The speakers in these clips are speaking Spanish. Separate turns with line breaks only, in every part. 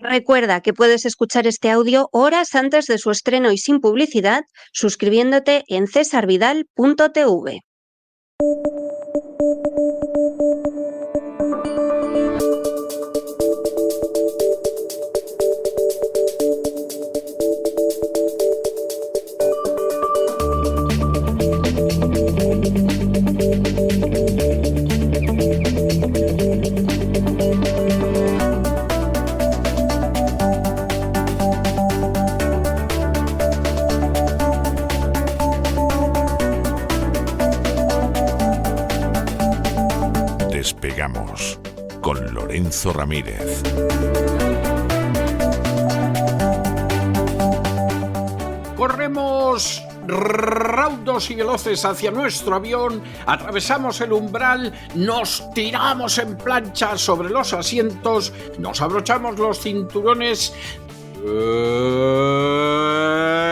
Recuerda que puedes escuchar este audio horas antes de su estreno y sin publicidad suscribiéndote en cesarvidal.tv.
Despegamos con Lorenzo Ramírez.
Corremos raudos y veloces hacia nuestro avión, atravesamos el umbral, nos tiramos en plancha sobre los asientos, nos abrochamos los cinturones,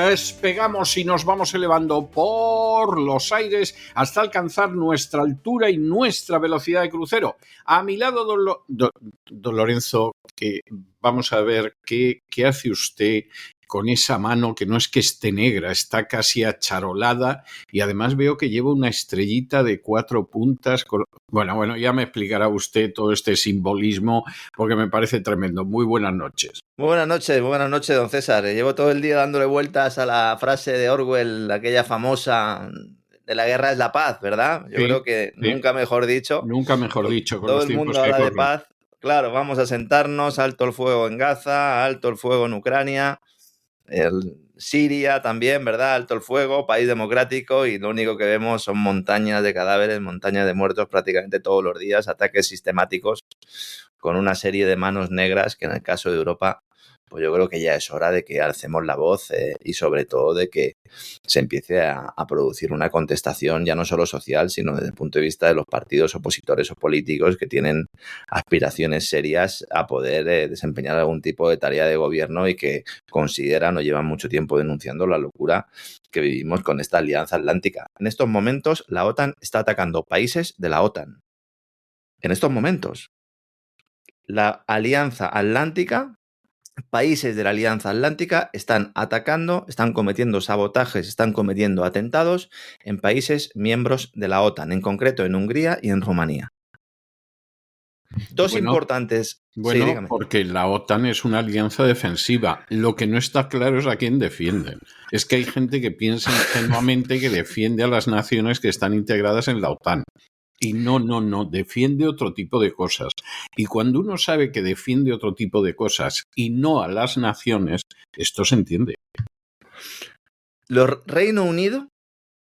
despegamos y nos vamos elevando por los aires hasta alcanzar nuestra altura y nuestra velocidad de crucero. A mi lado, don Lorenzo, que vamos a ver qué hace usted con esa mano que no es que esté negra, está casi acharolada, y además veo que lleva una estrellita de 4 puntas. Bueno, ya me explicará usted todo este simbolismo porque me parece tremendo. Muy buenas noches.
Muy buenas noches, don César. Llevo todo el día dándole vueltas a la frase de Orwell, aquella famosa de la guerra es la paz, ¿verdad? Yo creo que nunca mejor dicho.
Nunca mejor dicho. Con
todo
los
el mundo
tiempos que
habla de
corren.
paz. Claro, vamos a sentarnos, alto el fuego en Gaza, alto el fuego en Ucrania, Siria también, ¿verdad? Alto el fuego, país democrático, y lo único que vemos son montañas de cadáveres, montañas de muertos prácticamente todos los días, ataques sistemáticos con una serie de manos negras que en el caso de Europa, pues yo creo que ya es hora de que alcemos la voz y sobre todo de que se empiece a producir una contestación ya no solo social, sino desde el punto de vista de los partidos opositores o políticos que tienen aspiraciones serias a poder desempeñar algún tipo de tarea de gobierno y que consideran o llevan mucho tiempo denunciando la locura que vivimos con esta alianza atlántica. En estos momentos, la OTAN está atacando países de la OTAN. En estos momentos, la Alianza Atlántica, países de la Alianza Atlántica están atacando, están cometiendo sabotajes, están cometiendo atentados en países miembros de la OTAN, en concreto en Hungría y en Rumanía. Dos importantes.
Bueno,
sí, dígame.
porque la OTAN es una alianza defensiva. Lo que no está claro es a quién defienden. Es que hay gente que piensa ingenuamente que defiende a las naciones que están integradas en la OTAN. Y no, defiende otro tipo de cosas. Y cuando uno sabe que defiende otro tipo de cosas y no a las naciones, esto se entiende.
El Reino Unido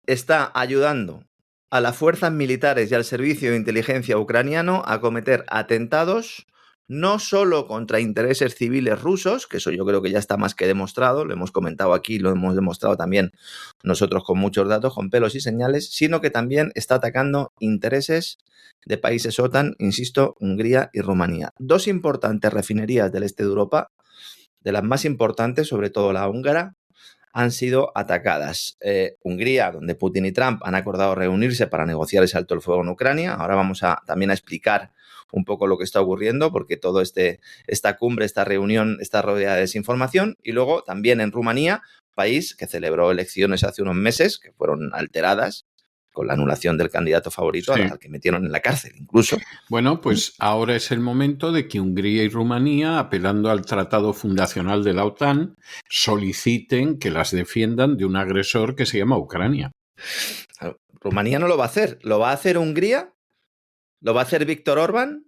está ayudando a las fuerzas militares y al servicio de inteligencia ucraniano a cometer atentados no solo contra intereses civiles rusos, que eso yo creo que ya está más que demostrado, lo hemos comentado aquí, lo hemos demostrado también nosotros con muchos datos, con pelos y señales, sino que también está atacando intereses de países OTAN, insisto, Hungría y Rumanía. Dos importantes refinerías del este de Europa, de las más importantes, sobre todo la húngara, han sido atacadas. Hungría, donde Putin y Trump han acordado reunirse para negociar ese alto el fuego en Ucrania. Ahora vamos también a explicar un poco lo que está ocurriendo, porque todo esta cumbre, esta reunión está rodeada de desinformación. Y luego también en Rumanía, país que celebró elecciones hace unos meses, que fueron alteradas con la anulación del candidato favorito,
Sí.
al que metieron en la cárcel incluso.
Bueno, pues ahora es el momento de que Hungría y Rumanía, apelando al tratado fundacional de la OTAN, soliciten que las defiendan de un agresor que se llama Ucrania.
Rumanía no lo va a hacer. ¿Lo va a hacer Hungría? ¿Lo va a hacer Víctor Orbán?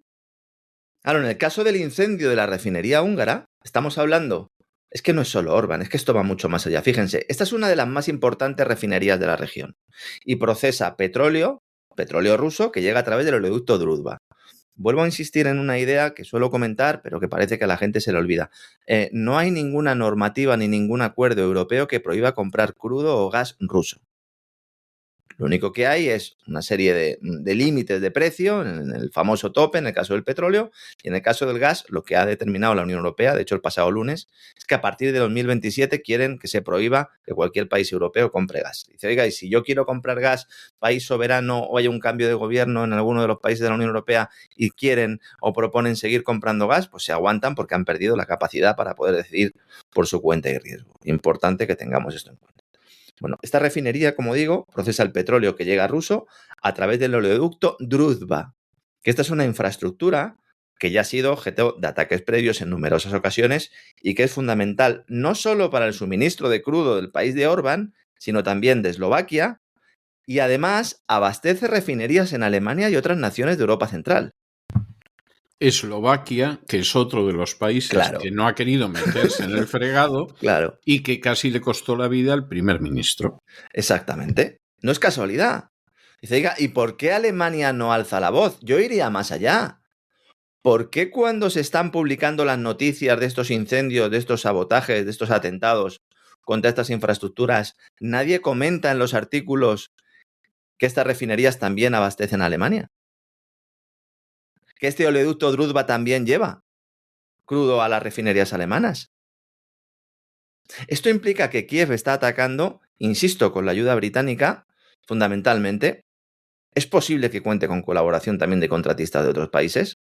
Claro, en el caso del incendio de la refinería húngara, estamos hablando. Es que no es solo Orbán, es que esto va mucho más allá. Fíjense, esta es una de las más importantes refinerías de la región y procesa petróleo ruso que llega a través del oleoducto Druzhba. Vuelvo a insistir en una idea que suelo comentar, pero que parece que a la gente se le olvida. No hay ninguna normativa ni ningún acuerdo europeo que prohíba comprar crudo o gas ruso. Lo único que hay es una serie de límites de precio, en el famoso tope, en el caso del petróleo, y en el caso del gas, lo que ha determinado la Unión Europea, de hecho el pasado lunes, es que a partir de 2027 quieren que se prohíba que cualquier país europeo compre gas. Dice, oiga, y si yo quiero comprar gas, país soberano, o haya un cambio de gobierno en alguno de los países de la Unión Europea y quieren o proponen seguir comprando gas, pues se aguantan porque han perdido la capacidad para poder decidir por su cuenta y riesgo. Importante que tengamos esto en cuenta. Bueno, esta refinería, como digo, procesa el petróleo que llega ruso a través del oleoducto Druzhba, que esta es una infraestructura que ya ha sido objeto de ataques previos en numerosas ocasiones y que es fundamental no solo para el suministro de crudo del país de Orbán, sino también de Eslovaquia, y además abastece refinerías en Alemania y otras naciones de Europa Central.
Eslovaquia, que es otro de los países que no ha querido meterse en el fregado y que casi le costó la vida al primer ministro.
Exactamente. No es casualidad. Dice, oiga, ¿y por qué Alemania no alza la voz? Yo iría más allá. ¿Por qué cuando se están publicando las noticias de estos incendios, de estos sabotajes, de estos atentados contra estas infraestructuras, nadie comenta en los artículos que estas refinerías también abastecen a Alemania? Que este oleoducto Druzhba también lleva crudo a las refinerías alemanas. Esto implica que Kiev está atacando, insisto, con la ayuda británica, fundamentalmente. Es posible que cuente con colaboración también de contratistas de otros países,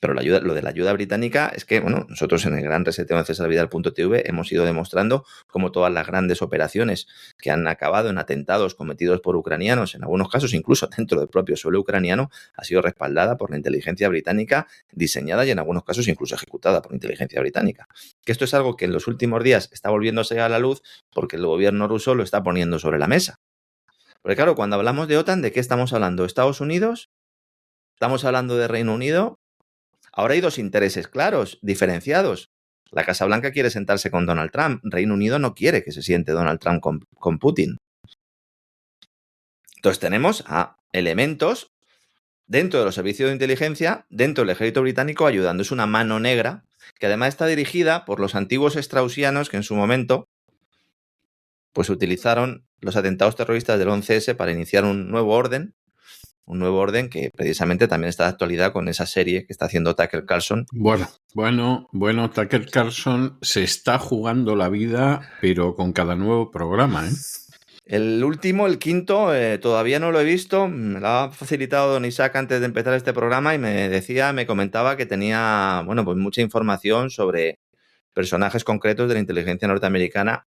pero lo de la ayuda británica es que, bueno, nosotros en el gran reseteo en cesarvidal.tv hemos ido demostrando cómo todas las grandes operaciones que han acabado en atentados cometidos por ucranianos, en algunos casos incluso dentro del propio suelo ucraniano, ha sido respaldada por la inteligencia británica, diseñada y en algunos casos incluso ejecutada por la inteligencia británica. Que esto es algo que en los últimos días está volviéndose a la luz porque el gobierno ruso lo está poniendo sobre la mesa. Porque claro, cuando hablamos de OTAN, ¿de qué estamos hablando? ¿Estados Unidos? ¿Estamos hablando de Reino Unido? Ahora hay dos intereses claros, diferenciados. La Casa Blanca quiere sentarse con Donald Trump. Reino Unido no quiere que se siente Donald Trump con Putin. Entonces tenemos a elementos dentro de los servicios de inteligencia, dentro del ejército británico, ayudando. Es una mano negra que además está dirigida por los antiguos straussianos que en su momento pues utilizaron los atentados terroristas del 11S para iniciar un nuevo orden que precisamente también está de actualidad con esa serie que está haciendo Tucker Carlson.
Bueno, Tucker Carlson se está jugando la vida, pero con cada nuevo programa, ¿eh?
El último, el quinto, todavía no lo he visto. Me lo ha facilitado don Isaac antes de empezar este programa y me comentaba que tenía, bueno, pues mucha información sobre personajes concretos de la inteligencia norteamericana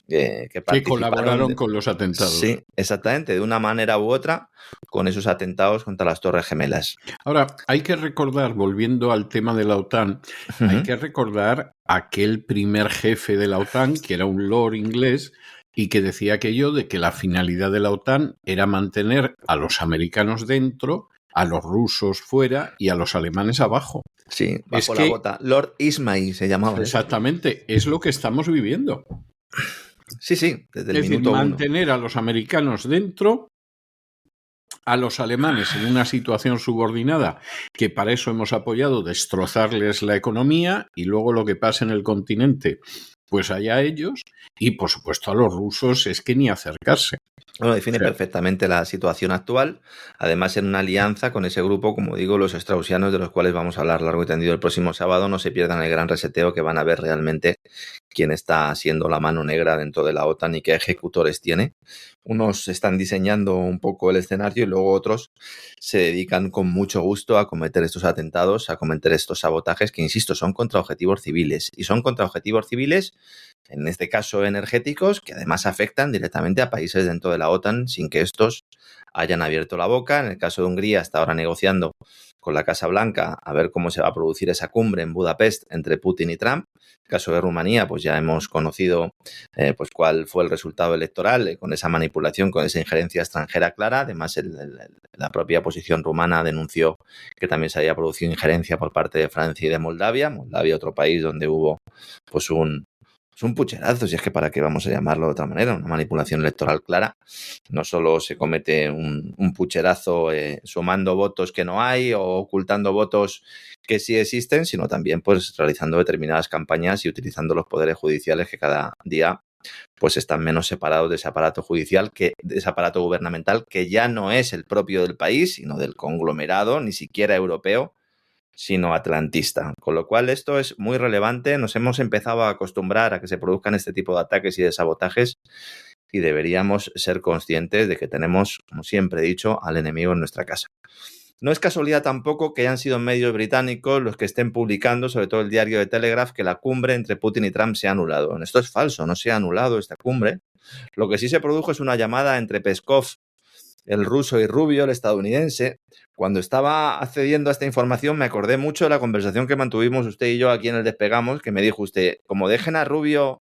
que
colaboraron con los atentados.
Sí, exactamente, de una manera u otra, con esos atentados contra las Torres Gemelas.
Ahora, hay que recordar, volviendo al tema de la OTAN, hay que recordar aquel primer jefe de la OTAN, que era un lord inglés, y que decía aquello de que la finalidad de la OTAN era mantener a los americanos dentro, a los rusos fuera y a los alemanes abajo.
Sí, bajo la bota. Lord Ismay se llamaba.
Exactamente, es lo que estamos viviendo.
Sí, desde el
minuto uno. Mantener a los americanos dentro, a los alemanes en una situación subordinada, que para eso hemos apoyado destrozarles la economía y luego lo que pasa en el continente, pues allá ellos, y por supuesto a los rusos es que ni acercarse.
Bueno, define perfectamente la situación actual, además en una alianza con ese grupo, como digo, los straussianos, de los cuales vamos a hablar largo y tendido el próximo sábado. No se pierdan el gran reseteo, que van a ver realmente quién está siendo la mano negra dentro de la OTAN y qué ejecutores tiene. Unos están diseñando un poco el escenario y luego otros se dedican con mucho gusto a cometer estos atentados, a cometer estos sabotajes que, insisto, son contra objetivos civiles. Y son contra objetivos civiles, en este caso energéticos, que además afectan directamente a países dentro de la OTAN sin que estos hayan abierto la boca. En el caso de Hungría, está ahora negociando con la Casa Blanca a ver cómo se va a producir esa cumbre en Budapest entre Putin y Trump. En el caso de Rumanía, pues ya hemos conocido pues cuál fue el resultado electoral con esa manipulación, con esa injerencia extranjera clara. Además, la propia oposición rumana denunció que también se había producido injerencia por parte de Francia y de Moldavia. Moldavia, otro país donde hubo pues un pucherazo, si es que para qué vamos a llamarlo de otra manera, una manipulación electoral clara. No solo se comete un pucherazo sumando votos que no hay o ocultando votos que sí existen, sino también pues realizando determinadas campañas y utilizando los poderes judiciales que cada día pues están menos separados de ese aparato judicial, de ese aparato gubernamental, que ya no es el propio del país, sino del conglomerado, ni siquiera europeo, sino atlantista. Con lo cual esto es muy relevante. Nos hemos empezado a acostumbrar a que se produzcan este tipo de ataques y de sabotajes y deberíamos ser conscientes de que tenemos, como siempre he dicho, al enemigo en nuestra casa. No es casualidad tampoco que hayan sido medios británicos los que estén publicando, sobre todo el diario de Telegraph, que la cumbre entre Putin y Trump se ha anulado. Esto es falso, no se ha anulado esta cumbre. Lo que sí se produjo es una llamada entre Peskov, el ruso, y Rubio, el estadounidense. Cuando estaba accediendo a esta información me acordé mucho de la conversación que mantuvimos usted y yo aquí en el Despegamos, que me dijo usted, como dejen a Rubio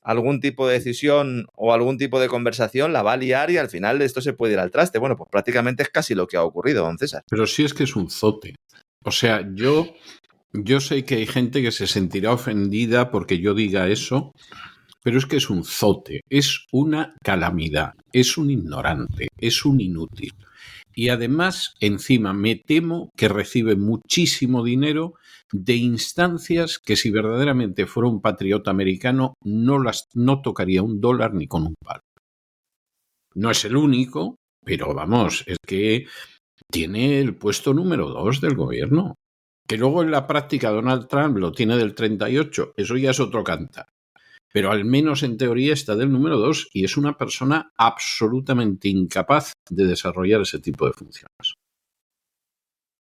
algún tipo de decisión o algún tipo de conversación, la va a liar y al final esto se puede ir al traste. Bueno, pues prácticamente es casi lo que ha ocurrido, don César.
Pero sí es que es un zote. O sea, yo sé que hay gente que se sentirá ofendida porque yo diga eso, pero es que es un zote, es una calamidad, es un ignorante, es un inútil. Y además, encima, me temo que recibe muchísimo dinero de instancias que si verdaderamente fuera un patriota americano no tocaría $1 ni con un palo. No es el único, pero vamos, es que tiene el puesto número 2 del gobierno. Que luego en la práctica Donald Trump lo tiene del 38, eso ya es otro cantar. Pero al menos en teoría está del número 2 y es una persona absolutamente incapaz de desarrollar ese tipo de funciones.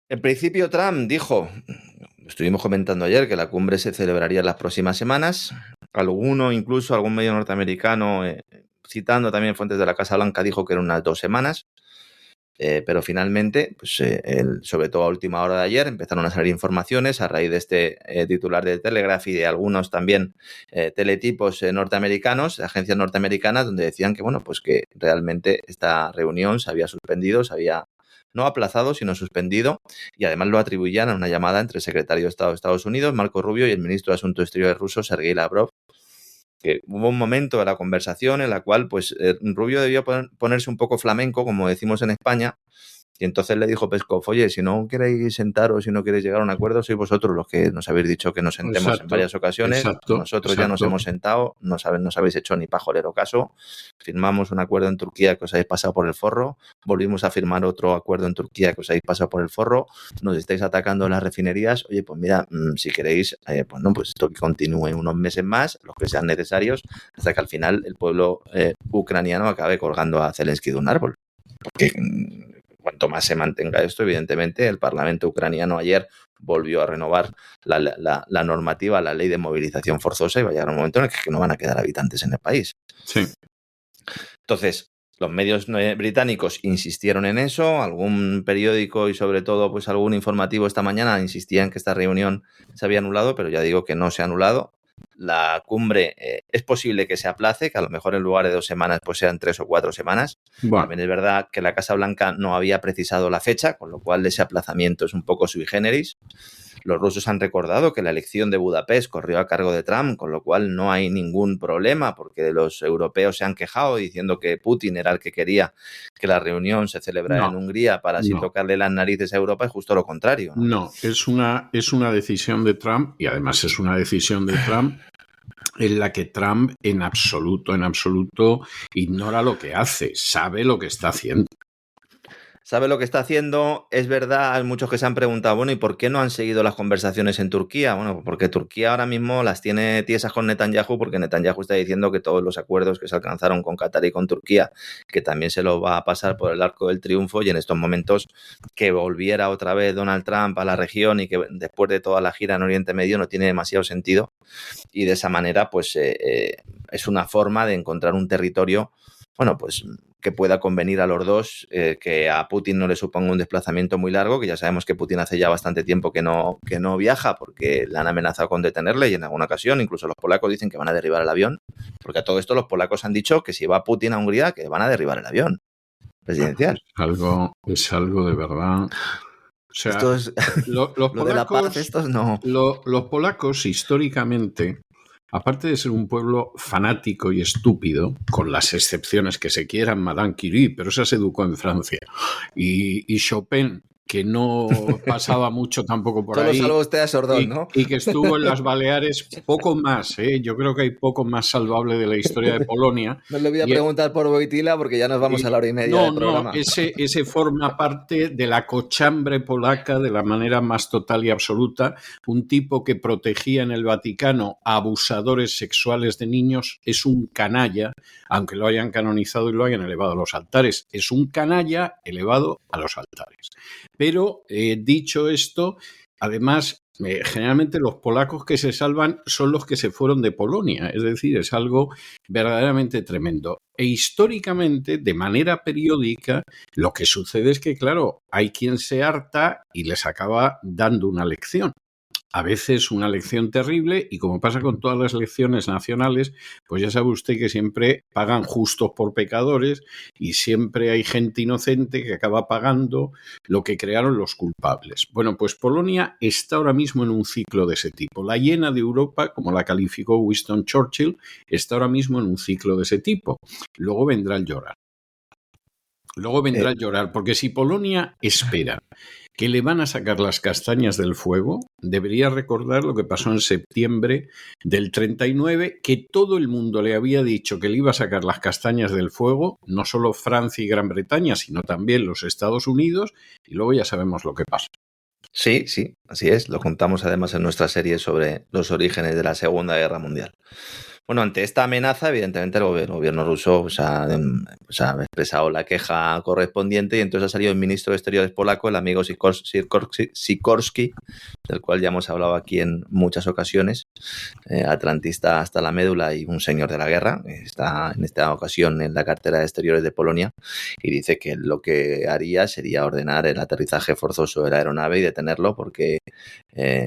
En principio, Trump dijo, estuvimos comentando ayer, que la cumbre se celebraría en las próximas semanas. Incluso algún medio norteamericano, citando también fuentes de la Casa Blanca, dijo que eran unas 2 semanas. Pero finalmente, pues, sobre todo a última hora de ayer, empezaron a salir informaciones a raíz de este titular de Telegraph y de algunos también teletipos norteamericanos, agencias norteamericanas, donde decían que, bueno, pues que realmente esta reunión se había suspendido, no aplazado, sino suspendido, y además lo atribuían a una llamada entre el secretario de Estado de Estados Unidos, Marco Rubio, y el ministro de Asuntos Exteriores ruso, Sergei Lavrov, que hubo un momento de la conversación en la cual pues Rubio debió ponerse un poco flamenco, como decimos en España, y entonces le dijo Peskov, oye, si no queréis sentaros, si no queréis llegar a un acuerdo, sois vosotros los que nos habéis dicho que nos sentemos en varias ocasiones. Nosotros ya nos hemos sentado, no habéis hecho ni pajolero caso, firmamos un acuerdo en Turquía que os habéis pasado por el forro, volvimos a firmar otro acuerdo en Turquía que os habéis pasado por el forro, nos estáis atacando en las refinerías, oye, pues mira, si queréis, pues esto que continúe unos meses más, los que sean necesarios, hasta que al final el pueblo ucraniano acabe colgando a Zelensky de un árbol. Porque cuanto más se mantenga esto, evidentemente, el Parlamento ucraniano ayer volvió a renovar la normativa, la ley de movilización forzosa, y va a llegar un momento en el que no van a quedar habitantes en el país.
Sí.
Entonces, los medios británicos insistieron en eso, algún periódico y sobre todo pues algún informativo esta mañana insistía en que esta reunión se había anulado, pero ya digo que no se ha anulado. La cumbre es posible que se aplace, que a lo mejor en lugar de 2 semanas pues sean 3 o 4 semanas. Bueno. También es verdad que la Casa Blanca no había precisado la fecha, con lo cual ese aplazamiento es un poco sui generis. Los rusos han recordado que la elección de Budapest corrió a cargo de Trump, con lo cual no hay ningún problema, porque los europeos se han quejado diciendo que Putin era el que quería que la reunión se celebrara en Hungría para así tocarle las narices a Europa, es justo lo contrario.
No, es una decisión de Trump, y además es una decisión de Trump en la que Trump en absoluto ignora lo que hace, sabe lo que está haciendo.
Sabe lo que está haciendo, es verdad, hay muchos que se han preguntado, bueno, ¿y por qué no han seguido las conversaciones en Turquía? Bueno, porque Turquía ahora mismo las tiene tiesas con Netanyahu, porque Netanyahu está diciendo que todos los acuerdos que se alcanzaron con Qatar y con Turquía, que también se lo va a pasar por el arco del triunfo, y en estos momentos que volviera otra vez Donald Trump a la región y que después de toda la gira en Oriente Medio no tiene demasiado sentido, y de esa manera pues es una forma de encontrar un territorio, bueno, pues que pueda convenir a los dos, que a Putin no le suponga un desplazamiento muy largo, que ya sabemos que Putin hace ya bastante tiempo que no viaja porque le han amenazado con detenerle, y en alguna ocasión incluso los polacos dicen que van a derribar el avión, porque a todo esto los polacos han dicho que si va Putin a Hungría que van a derribar el avión presidencial.
Es algo de verdad. O sea,
esto es,
los polacos,
de la paz, estos no.
Los polacos históricamente, aparte de ser un pueblo fanático y estúpido, con las excepciones que se quieran, Madame Curie, pero esa se educó en Francia, y Chopin, que no pasaba mucho tampoco por
Solo
ahí.
salvo usted a Sordón, ¿no?
Y que estuvo en las Baleares poco más, ¿eh? Yo creo que hay poco más salvable de la historia de Polonia.
No le voy a
Y-
preguntar por Wojtyla porque ya nos vamos a la hora y media del programa.
ese forma parte de la cochambre polaca de la manera más total y absoluta. Un tipo que protegía en el Vaticano a abusadores sexuales de niños es un canalla, aunque lo hayan canonizado y lo hayan elevado a los altares. Es un canalla elevado a los altares. Pero, dicho esto, además, generalmente los polacos que se salvan son los que se fueron de Polonia, es decir, es algo verdaderamente tremendo. E históricamente, de manera periódica, lo que sucede es que, claro, hay quien se harta y les acaba dando una lección. A veces una lección terrible y como pasa con todas las lecciones nacionales, pues ya sabe usted que siempre pagan justos por pecadores y siempre hay gente inocente que acaba pagando lo que crearon los culpables. Bueno, pues Polonia está ahora mismo en un ciclo de ese tipo. La hiena de Europa, como la calificó Winston Churchill, está ahora mismo en un ciclo de ese tipo. Luego vendrá el llorar. Porque si Polonia espera que le van a sacar las castañas del fuego, debería recordar lo que pasó en septiembre del 39, que todo el mundo le había dicho que le iba a sacar las castañas del fuego, no solo Francia y Gran Bretaña, sino también los Estados Unidos, y luego ya sabemos lo que pasó.
Sí, así es. Lo contamos además en nuestra serie sobre los orígenes de la Segunda Guerra Mundial. Bueno, ante esta amenaza, evidentemente el gobierno ruso ha expresado la queja correspondiente y entonces ha salido el ministro de Exteriores polaco, el amigo Sikorski, del cual ya hemos hablado aquí en muchas ocasiones, atlantista hasta la médula y un señor de la guerra. Está en esta ocasión en la cartera de Exteriores de Polonia y dice que lo que haría sería ordenar el aterrizaje forzoso de la aeronave y detenerlo porque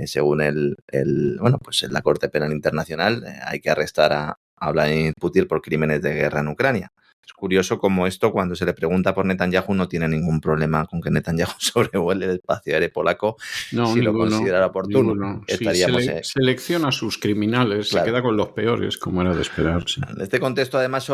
según la Corte Penal Internacional hay que arrestar a Vladimir Putin por crímenes de guerra en Ucrania. Es curioso cómo esto, cuando se le pregunta por Netanyahu, no tiene ningún problema con que Netanyahu sobrevuele el espacio aéreo polaco si ninguno, lo considera oportuno.
Estaríamos, selecciona a sus criminales, claro. Se queda con los peores, como era de esperarse.
En este contexto, además,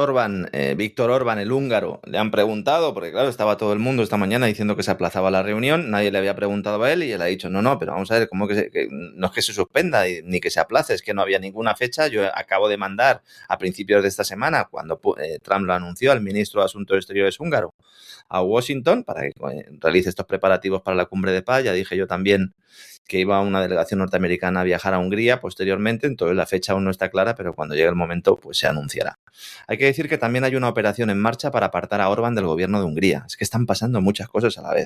Víctor Orbán, el húngaro, le han preguntado, porque claro, estaba todo el mundo esta mañana diciendo que se aplazaba la reunión, nadie le había preguntado a él y él ha dicho, no, pero vamos a ver, ¿cómo que no es que se suspenda ni que se aplace, es que no había ninguna fecha? Yo acabo de mandar a principios de esta semana, cuando Trump lo anunció, al ministro de Asuntos Exteriores húngaro a Washington para que realice estos preparativos para la cumbre de paz. Ya dije yo también que iba una delegación norteamericana a viajar a Hungría posteriormente, entonces la fecha aún no está clara, pero cuando llegue el momento pues se anunciará. Hay que decir que también hay una operación en marcha para apartar a Orbán del gobierno de Hungría. Es que están pasando muchas cosas a la vez.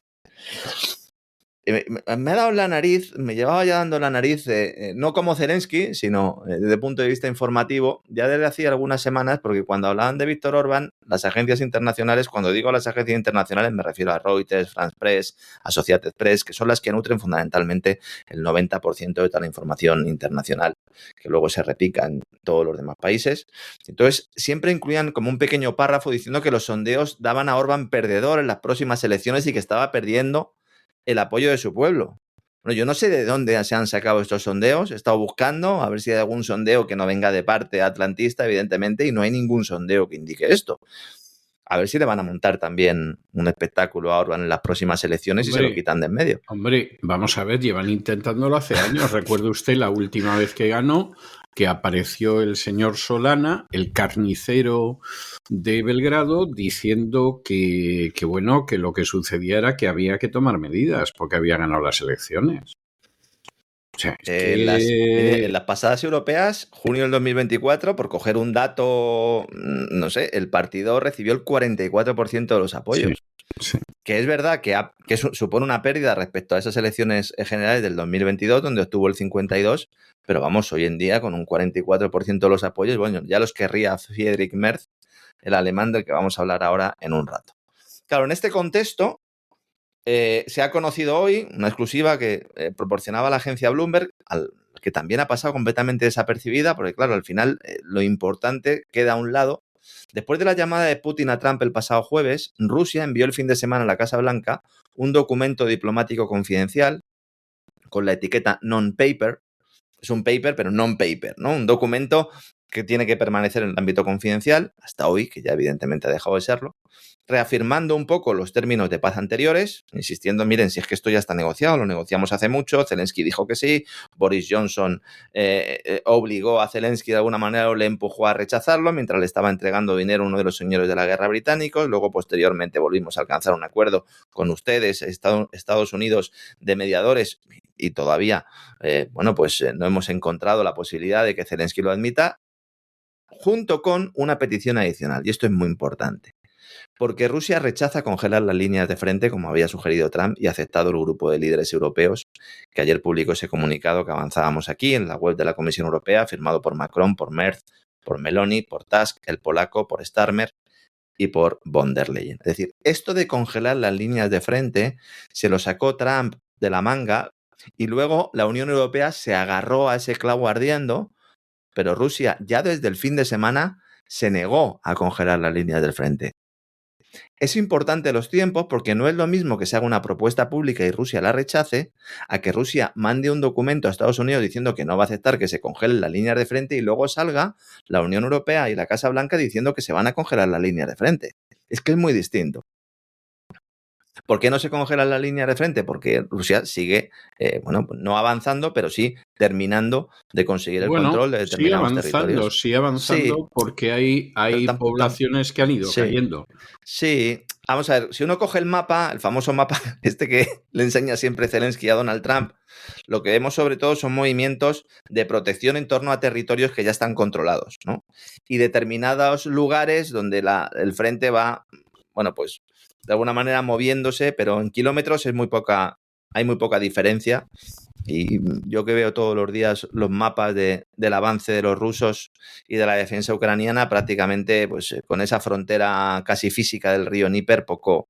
Me ha dado la nariz, me llevaba ya dando la nariz, no como Zelensky, sino desde el punto de vista informativo, ya desde hacía algunas semanas, porque cuando hablaban de Víctor Orbán, las agencias internacionales, cuando digo las agencias internacionales me refiero a Reuters, France Press, Associated Press, que son las que nutren fundamentalmente el 90% de toda la información internacional, que luego se replica en todos los demás países. Entonces, siempre incluían como un pequeño párrafo diciendo que los sondeos daban a Orbán perdedor en las próximas elecciones y que estaba perdiendo el apoyo de su pueblo. Bueno, yo no sé de dónde se han sacado estos sondeos, he estado buscando a ver si hay algún sondeo que no venga de parte atlantista, evidentemente, y no hay ningún sondeo que indique esto. A ver si le van a montar también un espectáculo a Orbán en las próximas elecciones y se lo quitan de en medio.
Hombre, vamos a ver, llevan intentándolo hace años. Recuerde usted la última vez que ganó, que apareció el señor Solana, el carnicero de Belgrado, diciendo que lo que sucedía era que había que tomar medidas porque había ganado las elecciones.
O sea, en las pasadas europeas, junio del 2024, por coger un dato, no sé, el partido recibió el 44% de los apoyos.
Sí.
Que es verdad que supone una pérdida respecto a esas elecciones generales del 2022, donde obtuvo el 52%, pero vamos, hoy en día con un 44% de los apoyos, bueno, ya los querría Friedrich Merz, el alemán del que vamos a hablar ahora en un rato. Claro, en este contexto, se ha conocido hoy una exclusiva que proporcionaba la agencia Bloomberg, que también ha pasado completamente desapercibida, porque claro, al final lo importante queda a un lado. Después de la llamada de Putin a Trump el pasado jueves, Rusia envió el fin de semana a la Casa Blanca un documento diplomático confidencial con la etiqueta non-paper. Es un paper, pero non-paper, ¿no? Un documento que tiene que permanecer en el ámbito confidencial, hasta hoy, que ya evidentemente ha dejado de serlo, reafirmando un poco los términos de paz anteriores, insistiendo, miren, si es que esto ya está negociado, lo negociamos hace mucho, Zelensky dijo que sí, Boris Johnson obligó a Zelensky de alguna manera o le empujó a rechazarlo mientras le estaba entregando dinero a uno de los señores de la guerra británicos, luego posteriormente volvimos a alcanzar un acuerdo con ustedes, Estados Unidos, de mediadores, y todavía, no hemos encontrado la posibilidad de que Zelensky lo admita, junto con una petición adicional, y esto es muy importante, porque Rusia rechaza congelar las líneas de frente, como había sugerido Trump, y ha aceptado el grupo de líderes europeos, que ayer publicó ese comunicado que avanzábamos aquí en la web de la Comisión Europea, firmado por Macron, por Merz, por Meloni, por Tusk, el polaco, por Starmer y por von der Leyen. Es decir, esto de congelar las líneas de frente se lo sacó Trump de la manga y luego la Unión Europea se agarró a ese clavo ardiendo, pero Rusia ya desde el fin de semana se negó a congelar las líneas del frente. Es importante los tiempos porque no es lo mismo que se haga una propuesta pública y Rusia la rechace, a que Rusia mande un documento a Estados Unidos diciendo que no va a aceptar que se congelen las líneas de frente y luego salga la Unión Europea y la Casa Blanca diciendo que se van a congelar las líneas de frente. Es que es muy distinto. ¿Por qué no se congelan las líneas de frente? Porque Rusia sigue, no avanzando, pero sí terminando de conseguir el control de determinados territorios.
Sigue avanzando porque hay poblaciones que han ido cayendo.
Sí, vamos a ver, si uno coge el mapa, el famoso mapa que le enseña siempre Zelensky a Donald Trump, lo que vemos sobre todo son movimientos de protección en torno a territorios que ya están controlados, ¿no? Y determinados lugares donde el frente va, de alguna manera moviéndose, pero en kilómetros hay muy poca diferencia. Y yo que veo todos los días los mapas del avance de los rusos y de la defensa ucraniana, prácticamente con esa frontera casi física del río Dnieper poco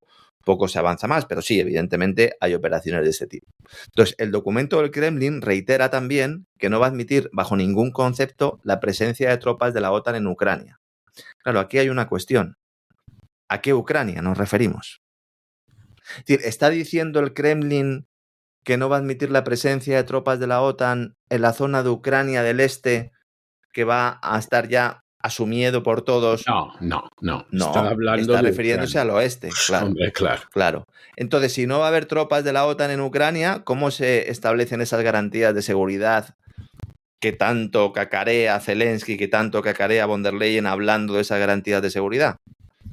se avanza más, pero sí, evidentemente hay operaciones de este tipo. Entonces, el documento del Kremlin reitera también que no va a admitir bajo ningún concepto la presencia de tropas de la OTAN en Ucrania. Claro, aquí hay una cuestión. ¿A qué Ucrania nos referimos? Es decir, ¿está diciendo el Kremlin que no va a admitir la presencia de tropas de la OTAN en la zona de Ucrania del Este, que va a estar ya asumido por todos?
No.
Está refiriéndose al oeste, claro.
Hombre,
claro. Entonces, si no va a haber tropas de la OTAN en Ucrania, ¿cómo se establecen esas garantías de seguridad que tanto cacarea Zelensky, que tanto cacarea von der Leyen hablando de esas garantías de seguridad?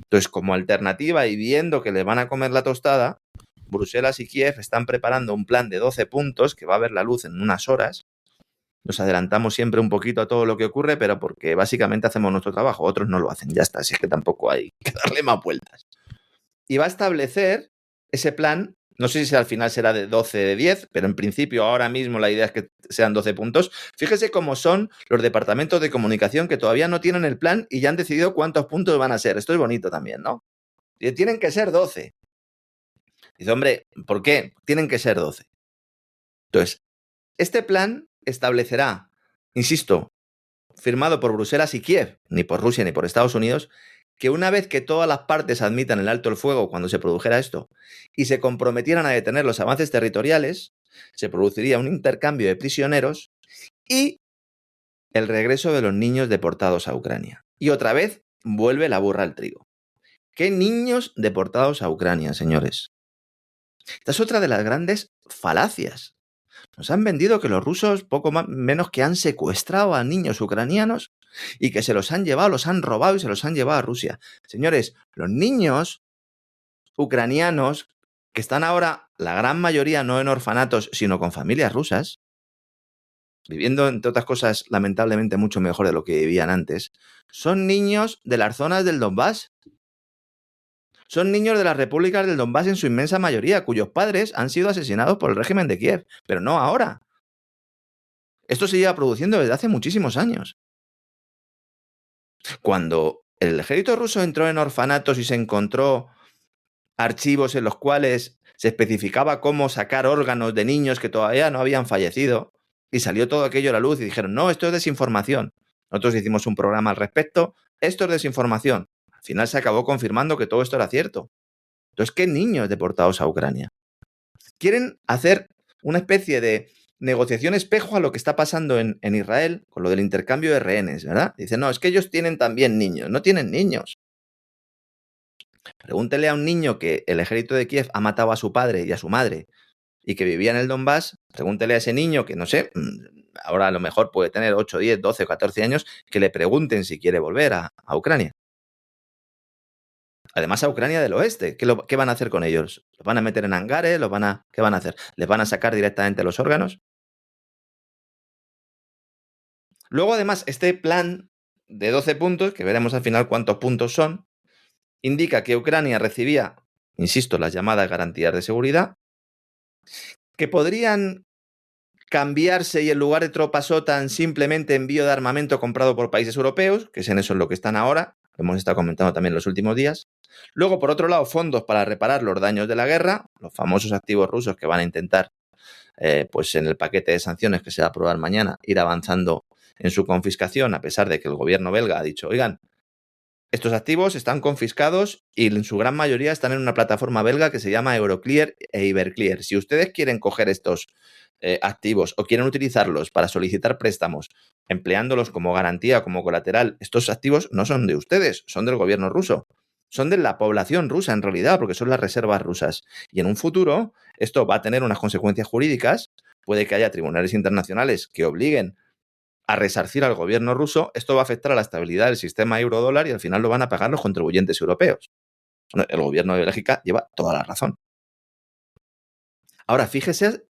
Entonces, como alternativa y viendo que le van a comer la tostada, Bruselas y Kiev están preparando un plan de 12 puntos que va a ver la luz en unas horas. Nos adelantamos siempre un poquito a todo lo que ocurre, pero porque básicamente hacemos nuestro trabajo, otros no lo hacen, ya está, así es que tampoco hay que darle más vueltas. Y va a establecer ese plan, no sé si al final será de 12 de 10, pero en principio ahora mismo la idea es que sean 12 puntos. Fíjese cómo son los departamentos de comunicación que todavía no tienen el plan y ya han decidido cuántos puntos van a ser. Esto es bonito también, ¿no? Y tienen que ser 12. Dice, hombre, ¿por qué? Tienen que ser 12. Entonces, este plan establecerá, insisto, firmado por Bruselas y Kiev, ni por Rusia ni por Estados Unidos, que una vez que todas las partes admitan el alto el fuego cuando se produjera esto y se comprometieran a detener los avances territoriales, se produciría un intercambio de prisioneros y el regreso de los niños deportados a Ucrania. Y otra vez vuelve la burra al trigo. ¿Qué niños deportados a Ucrania, señores? Esta es otra de las grandes falacias. Nos han vendido que los rusos poco menos que han secuestrado a niños ucranianos y que se los han llevado, los han robado y se los han llevado a Rusia. Señores, los niños ucranianos que están ahora, la gran mayoría no en orfanatos, sino con familias rusas, viviendo, entre otras cosas, lamentablemente mucho mejor de lo que vivían antes, son niños de las zonas del Donbass. Son niños de las repúblicas del Donbass en su inmensa mayoría, cuyos padres han sido asesinados por el régimen de Kiev, pero no ahora. Esto se lleva produciendo desde hace muchísimos años. Cuando el ejército ruso entró en orfanatos y se encontró archivos en los cuales se especificaba cómo sacar órganos de niños que todavía no habían fallecido, y salió todo aquello a la luz y dijeron, no, esto es desinformación. Nosotros hicimos un programa al respecto, esto es desinformación. Al final se acabó confirmando que todo esto era cierto. Entonces, ¿qué niños deportados a Ucrania? Quieren hacer una especie de negociación espejo a lo que está pasando en Israel con lo del intercambio de rehenes, ¿verdad? Dice, no, es que ellos tienen también niños. No tienen niños. Pregúntele a un niño que el ejército de Kiev ha matado a su padre y a su madre y que vivía en el Donbass, pregúntele a ese niño que, no sé, ahora a lo mejor puede tener 8, 10, 12 o 14 años, que le pregunten si quiere volver a Ucrania. Además, a Ucrania del oeste, ¿qué van a hacer con ellos? ¿Los van a meter en hangares? ¿Qué van a hacer? ¿Les van a sacar directamente los órganos? Luego, además, este plan de 12 puntos, que veremos al final cuántos puntos son, indica que Ucrania recibía, insisto, las llamadas garantías de seguridad, que podrían cambiarse y en lugar de tropas OTAN simplemente envío de armamento comprado por países europeos, que es en eso en lo que están ahora, hemos estado comentando también en los últimos días. Luego, por otro lado, fondos para reparar los daños de la guerra, los famosos activos rusos que van a intentar, pues en el paquete de sanciones que se va a aprobar mañana, ir avanzando en su confiscación, a pesar de que el gobierno belga ha dicho, oigan, estos activos están confiscados y en su gran mayoría están en una plataforma belga que se llama Euroclear e Iberclear. Si ustedes quieren coger estos activos o quieren utilizarlos para solicitar préstamos, empleándolos como garantía o como colateral, estos activos no son de ustedes, son del gobierno ruso. Son de la población rusa en realidad, porque son las reservas rusas. Y en un futuro esto va a tener unas consecuencias jurídicas. Puede que haya tribunales internacionales que obliguen a resarcir al gobierno ruso. Esto va a afectar a la estabilidad del sistema euro-dólar y al final lo van a pagar los contribuyentes europeos. Bueno, el gobierno de Bélgica lleva toda la razón. Ahora, fíjese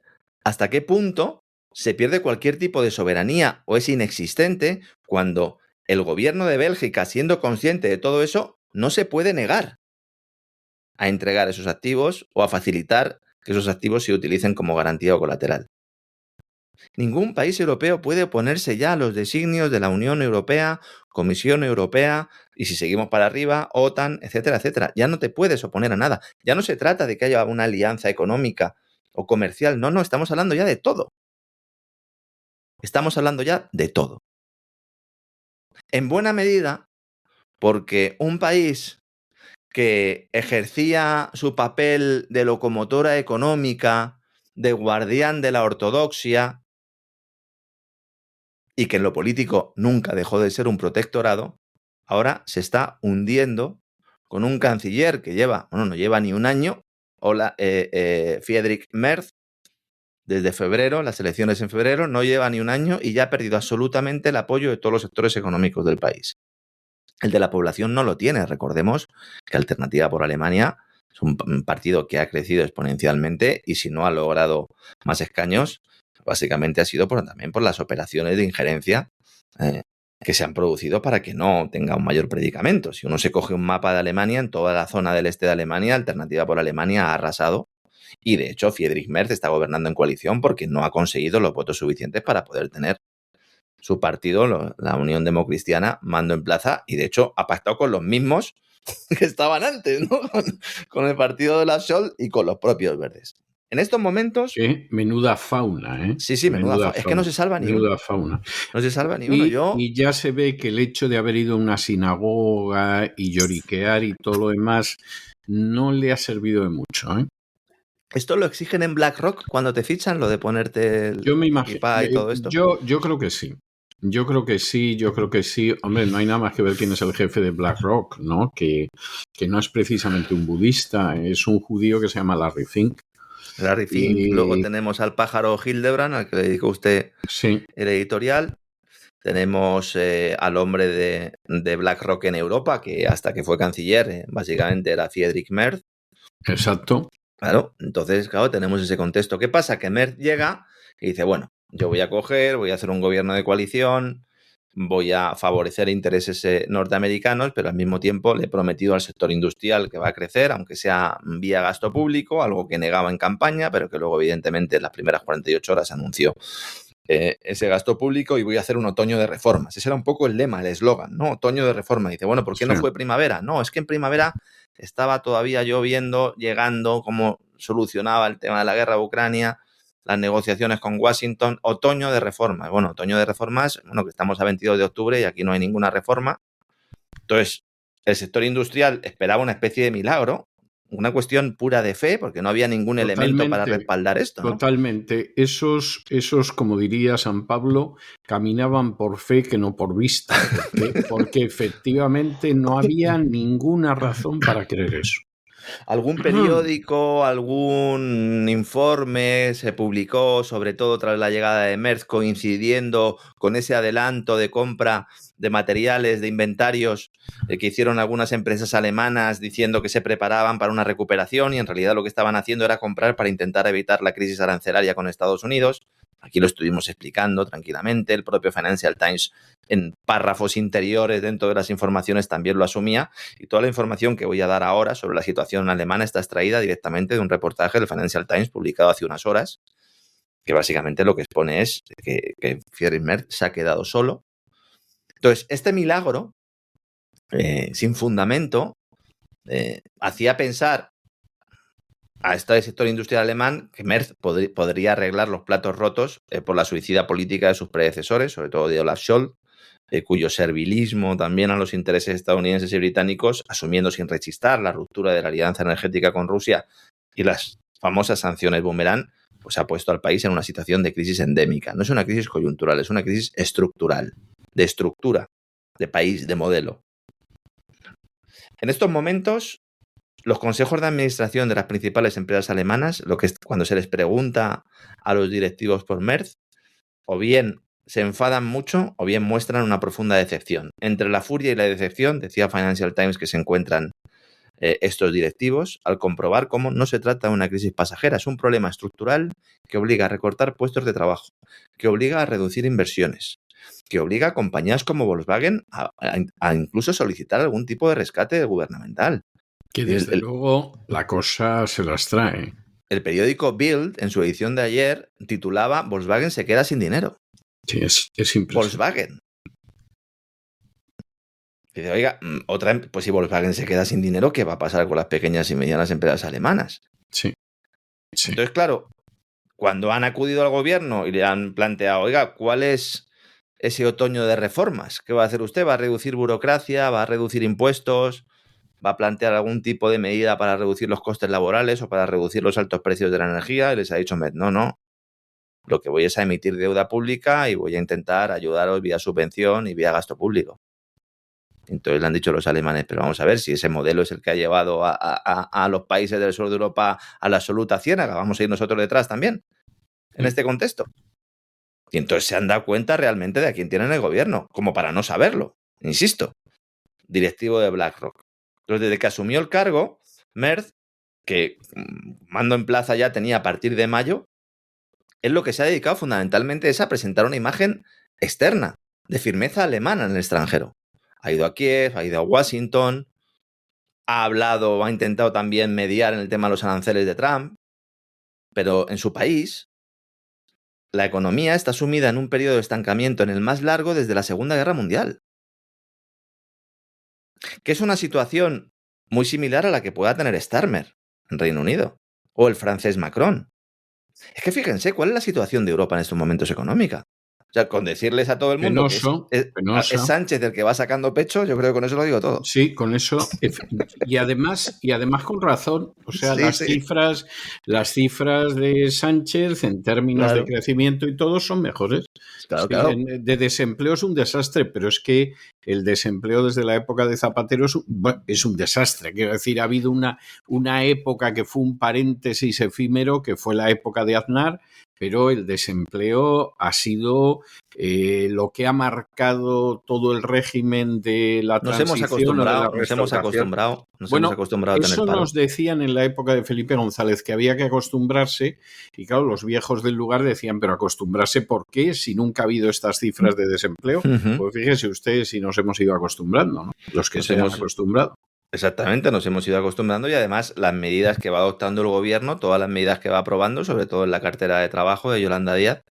hasta qué punto se pierde cualquier tipo de soberanía o es inexistente cuando el gobierno de Bélgica, siendo consciente de todo eso, no se puede negar a entregar esos activos o a facilitar que esos activos se utilicen como garantía o colateral. Ningún país europeo puede oponerse ya a los designios de la Unión Europea, Comisión Europea y si seguimos para arriba, OTAN, etcétera, etcétera. Ya no te puedes oponer a nada. Ya no se trata de que haya una alianza económica o comercial. No, estamos hablando ya de todo. Estamos hablando ya de todo. En buena medida, porque un país que ejercía su papel de locomotora económica, de guardián de la ortodoxia, y que en lo político nunca dejó de ser un protectorado, ahora se está hundiendo con un canciller que no lleva ni un año, Friedrich Merz, desde febrero, las elecciones en febrero, no lleva ni un año y ya ha perdido absolutamente el apoyo de todos los sectores económicos del país. El de la población no lo tiene. Recordemos que Alternativa por Alemania es un partido que ha crecido exponencialmente y si no ha logrado más escaños, básicamente ha sido también por las operaciones de injerencia que se han producido para que no tenga un mayor predicamento. Si uno se coge un mapa de Alemania, en toda la zona del este de Alemania, Alternativa por Alemania ha arrasado y de hecho Friedrich Merz está gobernando en coalición porque no ha conseguido los votos suficientes para poder tener su partido, la Unión Democristiana, mando en plaza y de hecho ha pactado con los mismos que estaban antes, ¿no? Con el partido de la Scholz y con los propios verdes. En estos momentos...
Menuda fauna, ¿eh?
Sí, menuda fauna. Es que no se salva ni uno.
Menuda fauna.
No se salva ni uno.
Y ya se ve que el hecho de haber ido a una sinagoga y lloriquear y todo lo demás no le ha servido de mucho, ¿eh?
¿Esto lo exigen en BlackRock cuando te fichan, lo de ponerte el
yo me imagino,
y todo esto?
Yo creo que sí. Yo creo que sí. Hombre, no hay nada más que ver quién es el jefe de BlackRock, ¿no? Que no es precisamente un budista, es un judío que se llama Larry Fink.
Larry Fink. Luego tenemos al pájaro Hildebrand, al que le dedicó usted el editorial. Tenemos al hombre de BlackRock en Europa, que hasta que fue canciller, básicamente era Friedrich Merz.
Exacto.
Claro, entonces, claro, tenemos ese contexto. ¿Qué pasa? Que Merz llega y dice, bueno, yo voy a hacer un gobierno de coalición, voy a favorecer intereses norteamericanos, pero al mismo tiempo le he prometido al sector industrial que va a crecer, aunque sea vía gasto público, algo que negaba en campaña, pero que luego, evidentemente, en las primeras 48 horas anunció ese gasto público y voy a hacer un otoño de reformas. Ese era un poco el lema, el eslogan, ¿no? Otoño de reformas. Dice, bueno, ¿por qué no fue primavera? No, es que en primavera estaba todavía yo llegando cómo solucionaba el tema de la guerra de Ucrania, las negociaciones con Washington, otoño de reformas. Bueno, otoño de reformas, que estamos a 22 de octubre y aquí no hay ninguna reforma. Entonces, el sector industrial esperaba una especie de milagro, una cuestión pura de fe, porque no había ningún elemento para respaldar esto, ¿no?
Totalmente. Esos, como diría San Pablo, caminaban por fe que no por vista, porque efectivamente no había ninguna razón para creer eso.
Algún periódico, algún informe se publicó, sobre todo tras la llegada de Merz, coincidiendo con ese adelanto de compra de materiales, de inventarios que hicieron algunas empresas alemanas diciendo que se preparaban para una recuperación y en realidad lo que estaban haciendo era comprar para intentar evitar la crisis arancelaria con Estados Unidos. Aquí lo estuvimos explicando tranquilamente, el propio Financial Times en párrafos interiores dentro de las informaciones también lo asumía, y toda la información que voy a dar ahora sobre la situación alemana está extraída directamente de un reportaje del Financial Times publicado hace unas horas, que básicamente lo que expone es que Friedrich Merz se ha quedado solo. Entonces, este milagro, sin fundamento, hacía pensar a este sector industrial alemán que Merz podría arreglar los platos rotos por la suicida política de sus predecesores, sobre todo de Olaf Scholz, cuyo servilismo también a los intereses estadounidenses y británicos, asumiendo sin rechistar la ruptura de la alianza energética con Rusia y las famosas sanciones boomerang, pues ha puesto al país en una situación de crisis endémica. No es una crisis coyuntural, es una crisis estructural, de estructura, de país, de modelo. En estos momentos, los consejos de administración de las principales empresas alemanas, cuando se les pregunta a los directivos por Merz, o bien se enfadan mucho o bien muestran una profunda decepción. Entre la furia y la decepción, decía Financial Times, que se encuentran estos directivos al comprobar cómo no se trata de una crisis pasajera, es un problema estructural que obliga a recortar puestos de trabajo, que obliga a reducir inversiones, que obliga a compañías como Volkswagen a incluso solicitar algún tipo de rescate gubernamental.
Que desde luego la cosa se las trae.
El periódico Bild, en su edición de ayer, titulaba Volkswagen se queda sin dinero.
Sí, es impresionante.
Volkswagen. Dice, oiga, pues si Volkswagen se queda sin dinero, ¿qué va a pasar con las pequeñas y medianas empresas alemanas?
Sí.
Entonces, claro, cuando han acudido al gobierno y le han planteado, oiga, ¿cuál es ese otoño de reformas? ¿Qué va a hacer usted? ¿Va a reducir burocracia? ¿Va a reducir impuestos? ¿Va a plantear algún tipo de medida para reducir los costes laborales o para reducir los altos precios de la energía? Y les ha dicho, no. Lo que voy es a emitir deuda pública y voy a intentar ayudaros vía subvención y vía gasto público. Entonces le han dicho los alemanes, pero vamos a ver si ese modelo es el que ha llevado a los países del sur de Europa a la absoluta ciénaga. Vamos a ir nosotros detrás también, en este contexto. Y entonces se han dado cuenta realmente de a quién tienen el gobierno, como para no saberlo. Insisto, directivo de BlackRock. Entonces, desde que asumió el cargo, Merz, que mando en plaza ya tenía a partir de mayo, es lo que se ha dedicado fundamentalmente es a presentar una imagen externa, de firmeza alemana en el extranjero. Ha ido a Kiev, ha ido a Washington, ha hablado, ha intentado también mediar en el tema de los aranceles de Trump, pero en su país la economía está sumida en un periodo de estancamiento en el más largo desde la Segunda Guerra Mundial, que es una situación muy similar a la que pueda tener Starmer en Reino Unido o el francés Macron. Es que fíjense, ¿cuál es la situación de Europa en estos momentos económica? O sea, con decirles a todo el mundo que es Sánchez el que va sacando pecho, yo creo que con eso lo digo todo.
Sí, con eso. Y además con razón. O sea, las cifras de Sánchez en términos de crecimiento y todo son mejores.
Claro.
De desempleo es un desastre, pero es que el desempleo desde la época de Zapatero es un desastre. Quiero decir, ha habido una época que fue un paréntesis efímero, que fue la época de Aznar, pero el desempleo ha sido lo que ha marcado todo el régimen de la transición.
Nos hemos acostumbrado a tener
eso
paro.
Nos decían en la época de Felipe González, que había que acostumbrarse, y claro, los viejos del lugar decían, pero acostumbrarse, ¿por qué? Si nunca ha habido estas cifras de desempleo. Pues fíjese usted si nos hemos ido acostumbrando, ¿no? Los que se han acostumbrado.
Exactamente, nos hemos ido acostumbrando y además las medidas que va adoptando el gobierno, todas las medidas que va aprobando, sobre todo en la cartera de trabajo de Yolanda Díaz,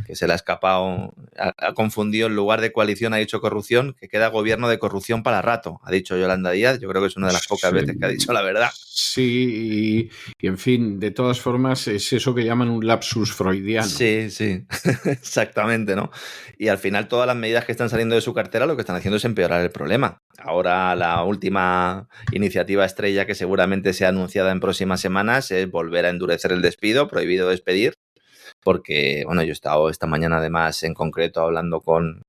que se le ha escapado, ha confundido, en lugar de coalición ha dicho corrupción, que queda gobierno de corrupción para rato, ha dicho Yolanda Díaz. Yo creo que es una de las pocas veces que ha dicho la verdad.
Sí, y en fin, de todas formas es eso que llaman un lapsus freudiano.
Sí, exactamente, ¿no? Y al final todas las medidas que están saliendo de su cartera lo que están haciendo es empeorar el problema. Ahora la última iniciativa estrella que seguramente sea anunciada en próximas semanas es volver a endurecer el despido, prohibido despedir, porque, bueno, yo he estado esta mañana además en concreto hablando con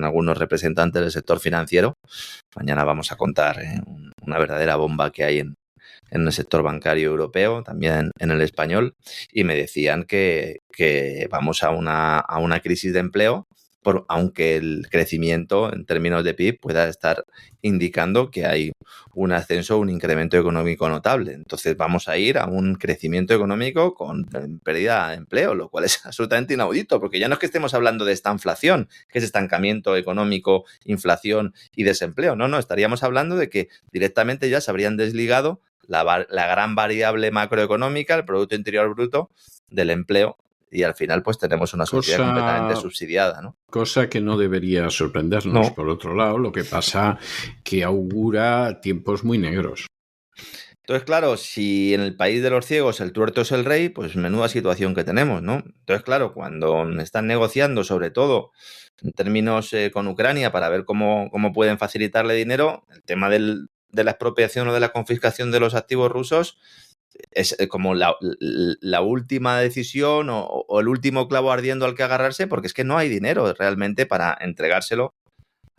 algunos representantes del sector financiero. Mañana vamos a contar una verdadera bomba que hay en el sector bancario europeo, también en el español, y me decían que vamos a una crisis de empleo, aunque el crecimiento en términos de PIB pueda estar indicando que hay un ascenso, un incremento económico notable. Entonces vamos a ir a un crecimiento económico con pérdida de empleo, lo cual es absolutamente inaudito, porque ya no es que estemos hablando de esta inflación, que es estancamiento económico, inflación y desempleo. No, estaríamos hablando de que directamente ya se habrían desligado la gran variable macroeconómica, el Producto Interior Bruto, del empleo, y al final pues tenemos una sociedad completamente subsidiada, ¿no?
Cosa que no debería sorprendernos. No. Por otro lado, lo que pasa que augura tiempos muy negros.
Entonces, claro, si en el país de los ciegos el tuerto es el rey, pues menuda situación que tenemos, ¿no? Entonces, claro, cuando están negociando, sobre todo en términos con Ucrania, para ver cómo pueden facilitarle dinero, el tema de la expropiación o de la confiscación de los activos rusos es como la última decisión o el último clavo ardiendo al que agarrarse, porque es que no hay dinero realmente para entregárselo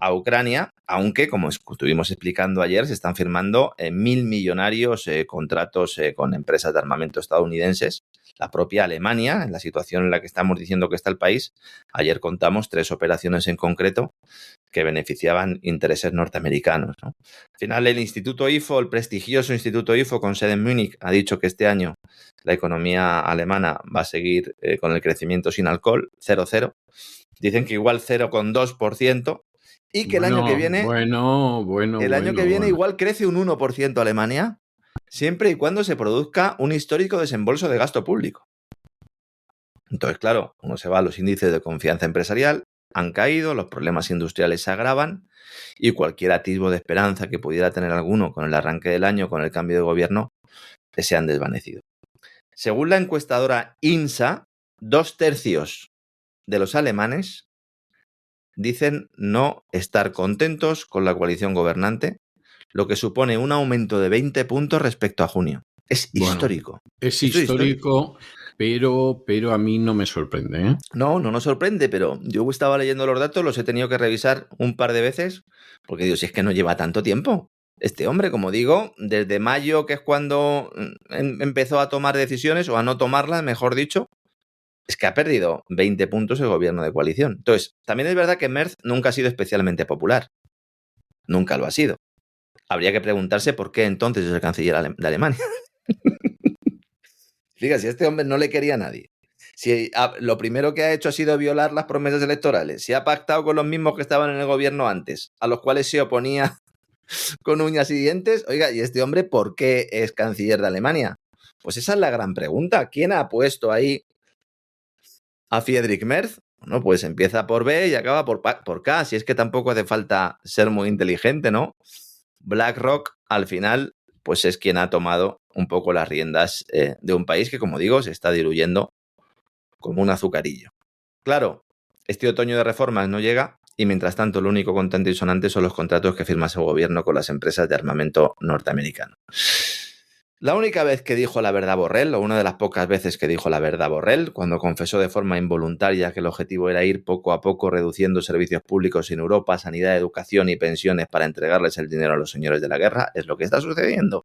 a Ucrania, aunque, como estuvimos explicando ayer, se están firmando 1.000 millonarios contratos con empresas de armamento estadounidenses. La propia Alemania, en la situación en la que estamos diciendo que está el país, ayer contamos 3 operaciones en concreto que beneficiaban intereses norteamericanos, ¿no? Al final, el Instituto IFO, el prestigioso Instituto IFO con sede en Múnich, ha dicho que este año la economía alemana va a seguir con el crecimiento sin alcohol, 0,0. Dicen que igual 0,2%. Y que el año que viene, igual crece un 1% Alemania, siempre y cuando se produzca un histórico desembolso de gasto público. Entonces, claro, uno se va a los índices de confianza empresarial, han caído, los problemas industriales se agravan y cualquier atisbo de esperanza que pudiera tener alguno con el arranque del año, con el cambio de gobierno, se han desvanecido. Según la encuestadora INSA, 2/3 de los alemanes dicen no estar contentos con la coalición gobernante, lo que supone un aumento de 20 puntos respecto a junio. Es histórico.
Es histórico, pero a mí no me sorprende, ¿eh?
No nos sorprende, pero yo estaba leyendo los datos, los he tenido que revisar un par de veces, porque digo, si es que no lleva tanto tiempo. Este hombre, como digo, desde mayo, que es cuando empezó a tomar decisiones, o a no tomarlas, mejor dicho, es que ha perdido 20 puntos el gobierno de coalición. Entonces, también es verdad que Merz nunca ha sido especialmente popular. Nunca lo ha sido. Habría que preguntarse por qué entonces es el canciller de Alemania. Fíjate, si a este hombre no le quería a nadie, si lo primero que ha hecho ha sido violar las promesas electorales, si ha pactado con los mismos que estaban en el gobierno antes, a los cuales se oponía con uñas y dientes, oiga, ¿y este hombre por qué es canciller de Alemania? Pues esa es la gran pregunta. ¿Quién ha puesto ahí a Friedrich Merz? Bueno, pues empieza por B y acaba por K, si es que tampoco hace falta ser muy inteligente, ¿no? BlackRock, al final, pues es quien ha tomado un poco las riendas de un país que, como digo, se está diluyendo como un azucarillo. Claro, este otoño de reformas no llega y, mientras tanto, lo único contante y sonante son los contratos que firma su gobierno con las empresas de armamento norteamericano. La única vez que dijo la verdad Borrell, o una de las pocas veces que dijo la verdad Borrell, cuando confesó de forma involuntaria que el objetivo era ir poco a poco reduciendo servicios públicos en Europa, sanidad, educación y pensiones para entregarles el dinero a los señores de la guerra, es lo que está sucediendo.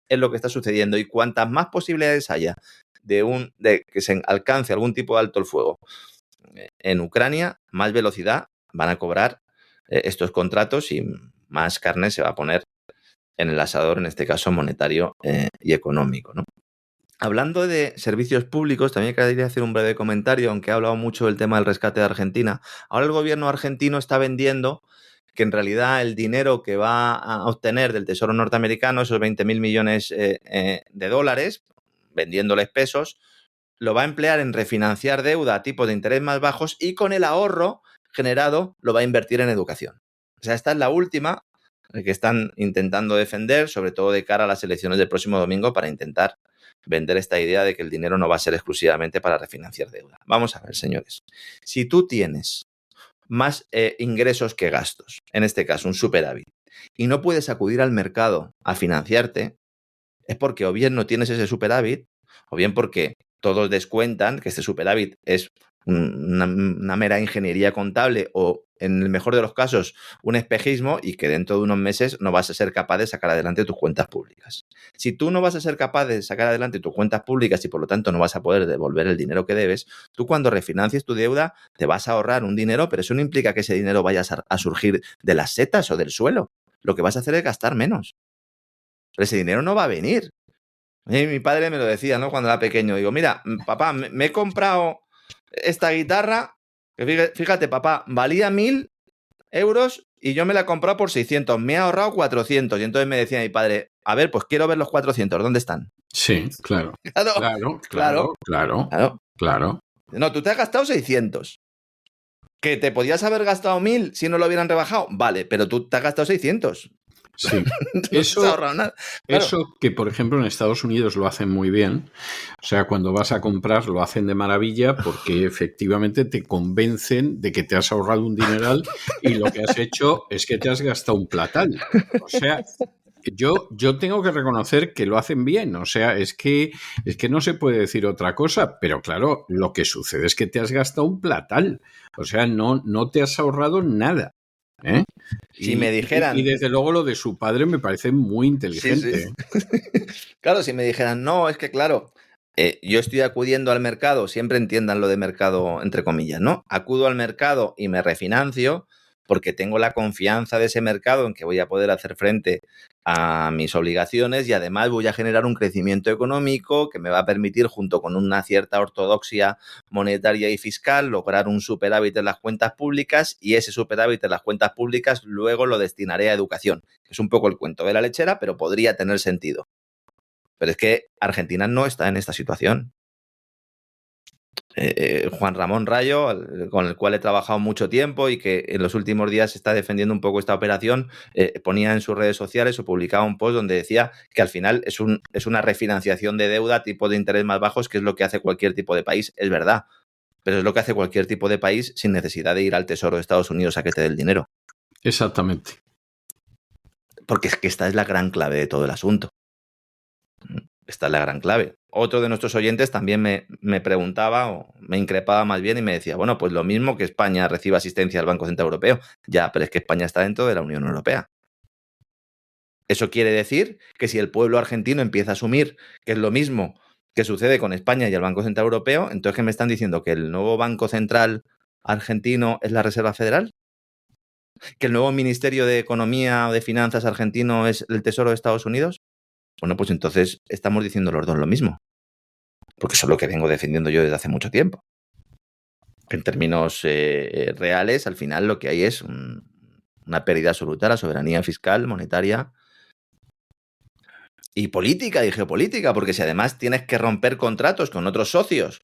Es lo que está sucediendo. Y cuantas más posibilidades haya de que se alcance algún tipo de alto el fuego en Ucrania, más velocidad van a cobrar estos contratos y más carne se va a poner en el asador, en este caso monetario y económico, ¿no? Hablando de servicios públicos, también quería hacer un breve comentario, aunque he hablado mucho del tema del rescate de Argentina. Ahora el gobierno argentino está vendiendo que en realidad el dinero que va a obtener del Tesoro norteamericano, esos 20.000 millones de dólares, vendiéndoles pesos, lo va a emplear en refinanciar deuda a tipos de interés más bajos y con el ahorro generado lo va a invertir en educación. O sea, esta es la última que están intentando defender, sobre todo de cara a las elecciones del próximo domingo, para intentar vender esta idea de que el dinero no va a ser exclusivamente para refinanciar deuda. Vamos a ver, señores. Si tú tienes más ingresos que gastos, en este caso un superávit, y no puedes acudir al mercado a financiarte, es porque o bien no tienes ese superávit, o bien porque todos descuentan que este superávit es una mera ingeniería contable o, en el mejor de los casos, un espejismo y que dentro de unos meses no vas a ser capaz de sacar adelante tus cuentas públicas. Si tú no vas a ser capaz de sacar adelante tus cuentas públicas y por lo tanto no vas a poder devolver el dinero que debes, tú cuando refinancies tu deuda te vas a ahorrar un dinero, pero eso no implica que ese dinero vaya a surgir de las setas o del suelo. Lo que vas a hacer es gastar menos. Pero ese dinero no va a venir. Y mi padre me lo decía, ¿no? Cuando era pequeño. Digo, mira, papá, me he comprado esta guitarra, que fíjate, papá, valía 1.000 euros y yo me la he comprado por 600. Me he ahorrado 400. Y entonces me decía mi padre, a ver, pues quiero ver los 400. ¿Dónde están?
Sí, claro. Claro.
No, tú te has gastado 600. ¿Que te podías haber gastado 1.000 si no lo hubieran rebajado? Vale, pero tú te has gastado 600.
Sí,
Claro.
Eso que, por ejemplo, en Estados Unidos lo hacen muy bien. O sea, cuando vas a comprar lo hacen de maravilla porque efectivamente te convencen de que te has ahorrado un dineral y lo que has hecho es que te has gastado un platal. O sea, yo tengo que reconocer que lo hacen bien. O sea, es que no se puede decir otra cosa. Pero claro, lo que sucede es que te has gastado un platal. O sea, no te has ahorrado nada.
Si me dijeran...
Y desde luego lo de su padre me parece muy inteligente.
Sí. Claro, si me dijeran, no, es que claro, yo estoy acudiendo al mercado, siempre entiendan lo de mercado entre comillas, ¿no? Acudo al mercado y me refinancio porque tengo la confianza de ese mercado en que voy a poder hacer frente a mis obligaciones y además voy a generar un crecimiento económico que me va a permitir, junto con una cierta ortodoxia monetaria y fiscal, lograr un superávit en las cuentas públicas y ese superávit en las cuentas públicas luego lo destinaré a educación. Es un poco el cuento de la lechera, pero podría tener sentido. Pero es que Argentina no está en esta situación. Juan Ramón Rayo, con el cual he trabajado mucho tiempo y que en los últimos días está defendiendo un poco esta operación, ponía en sus redes sociales o publicaba un post donde decía que al final es una refinanciación de deuda a tipo de interés más bajos, que es lo que hace cualquier tipo de país. Es verdad, pero es lo que hace cualquier tipo de país sin necesidad de ir al Tesoro de Estados Unidos a que te dé el dinero.
Exactamente.
Porque es que esta es la gran clave de todo el asunto. Esta es la gran clave. Otro de nuestros oyentes también me preguntaba, o me increpaba más bien, y me decía, bueno, pues lo mismo que España reciba asistencia del Banco Central Europeo. Ya, pero es que España está dentro de la Unión Europea. Eso quiere decir que si el pueblo argentino empieza a asumir que es lo mismo que sucede con España y el Banco Central Europeo, entonces ¿qué me están diciendo? ¿Que el nuevo Banco Central argentino es la Reserva Federal? ¿Que el nuevo Ministerio de Economía o de Finanzas argentino es el Tesoro de Estados Unidos? Bueno, pues entonces estamos diciendo los dos lo mismo. Porque eso es lo que vengo defendiendo yo desde hace mucho tiempo. En términos reales, al final lo que hay es una pérdida absoluta de la soberanía fiscal, monetaria y política y geopolítica, porque si además tienes que romper contratos con otros socios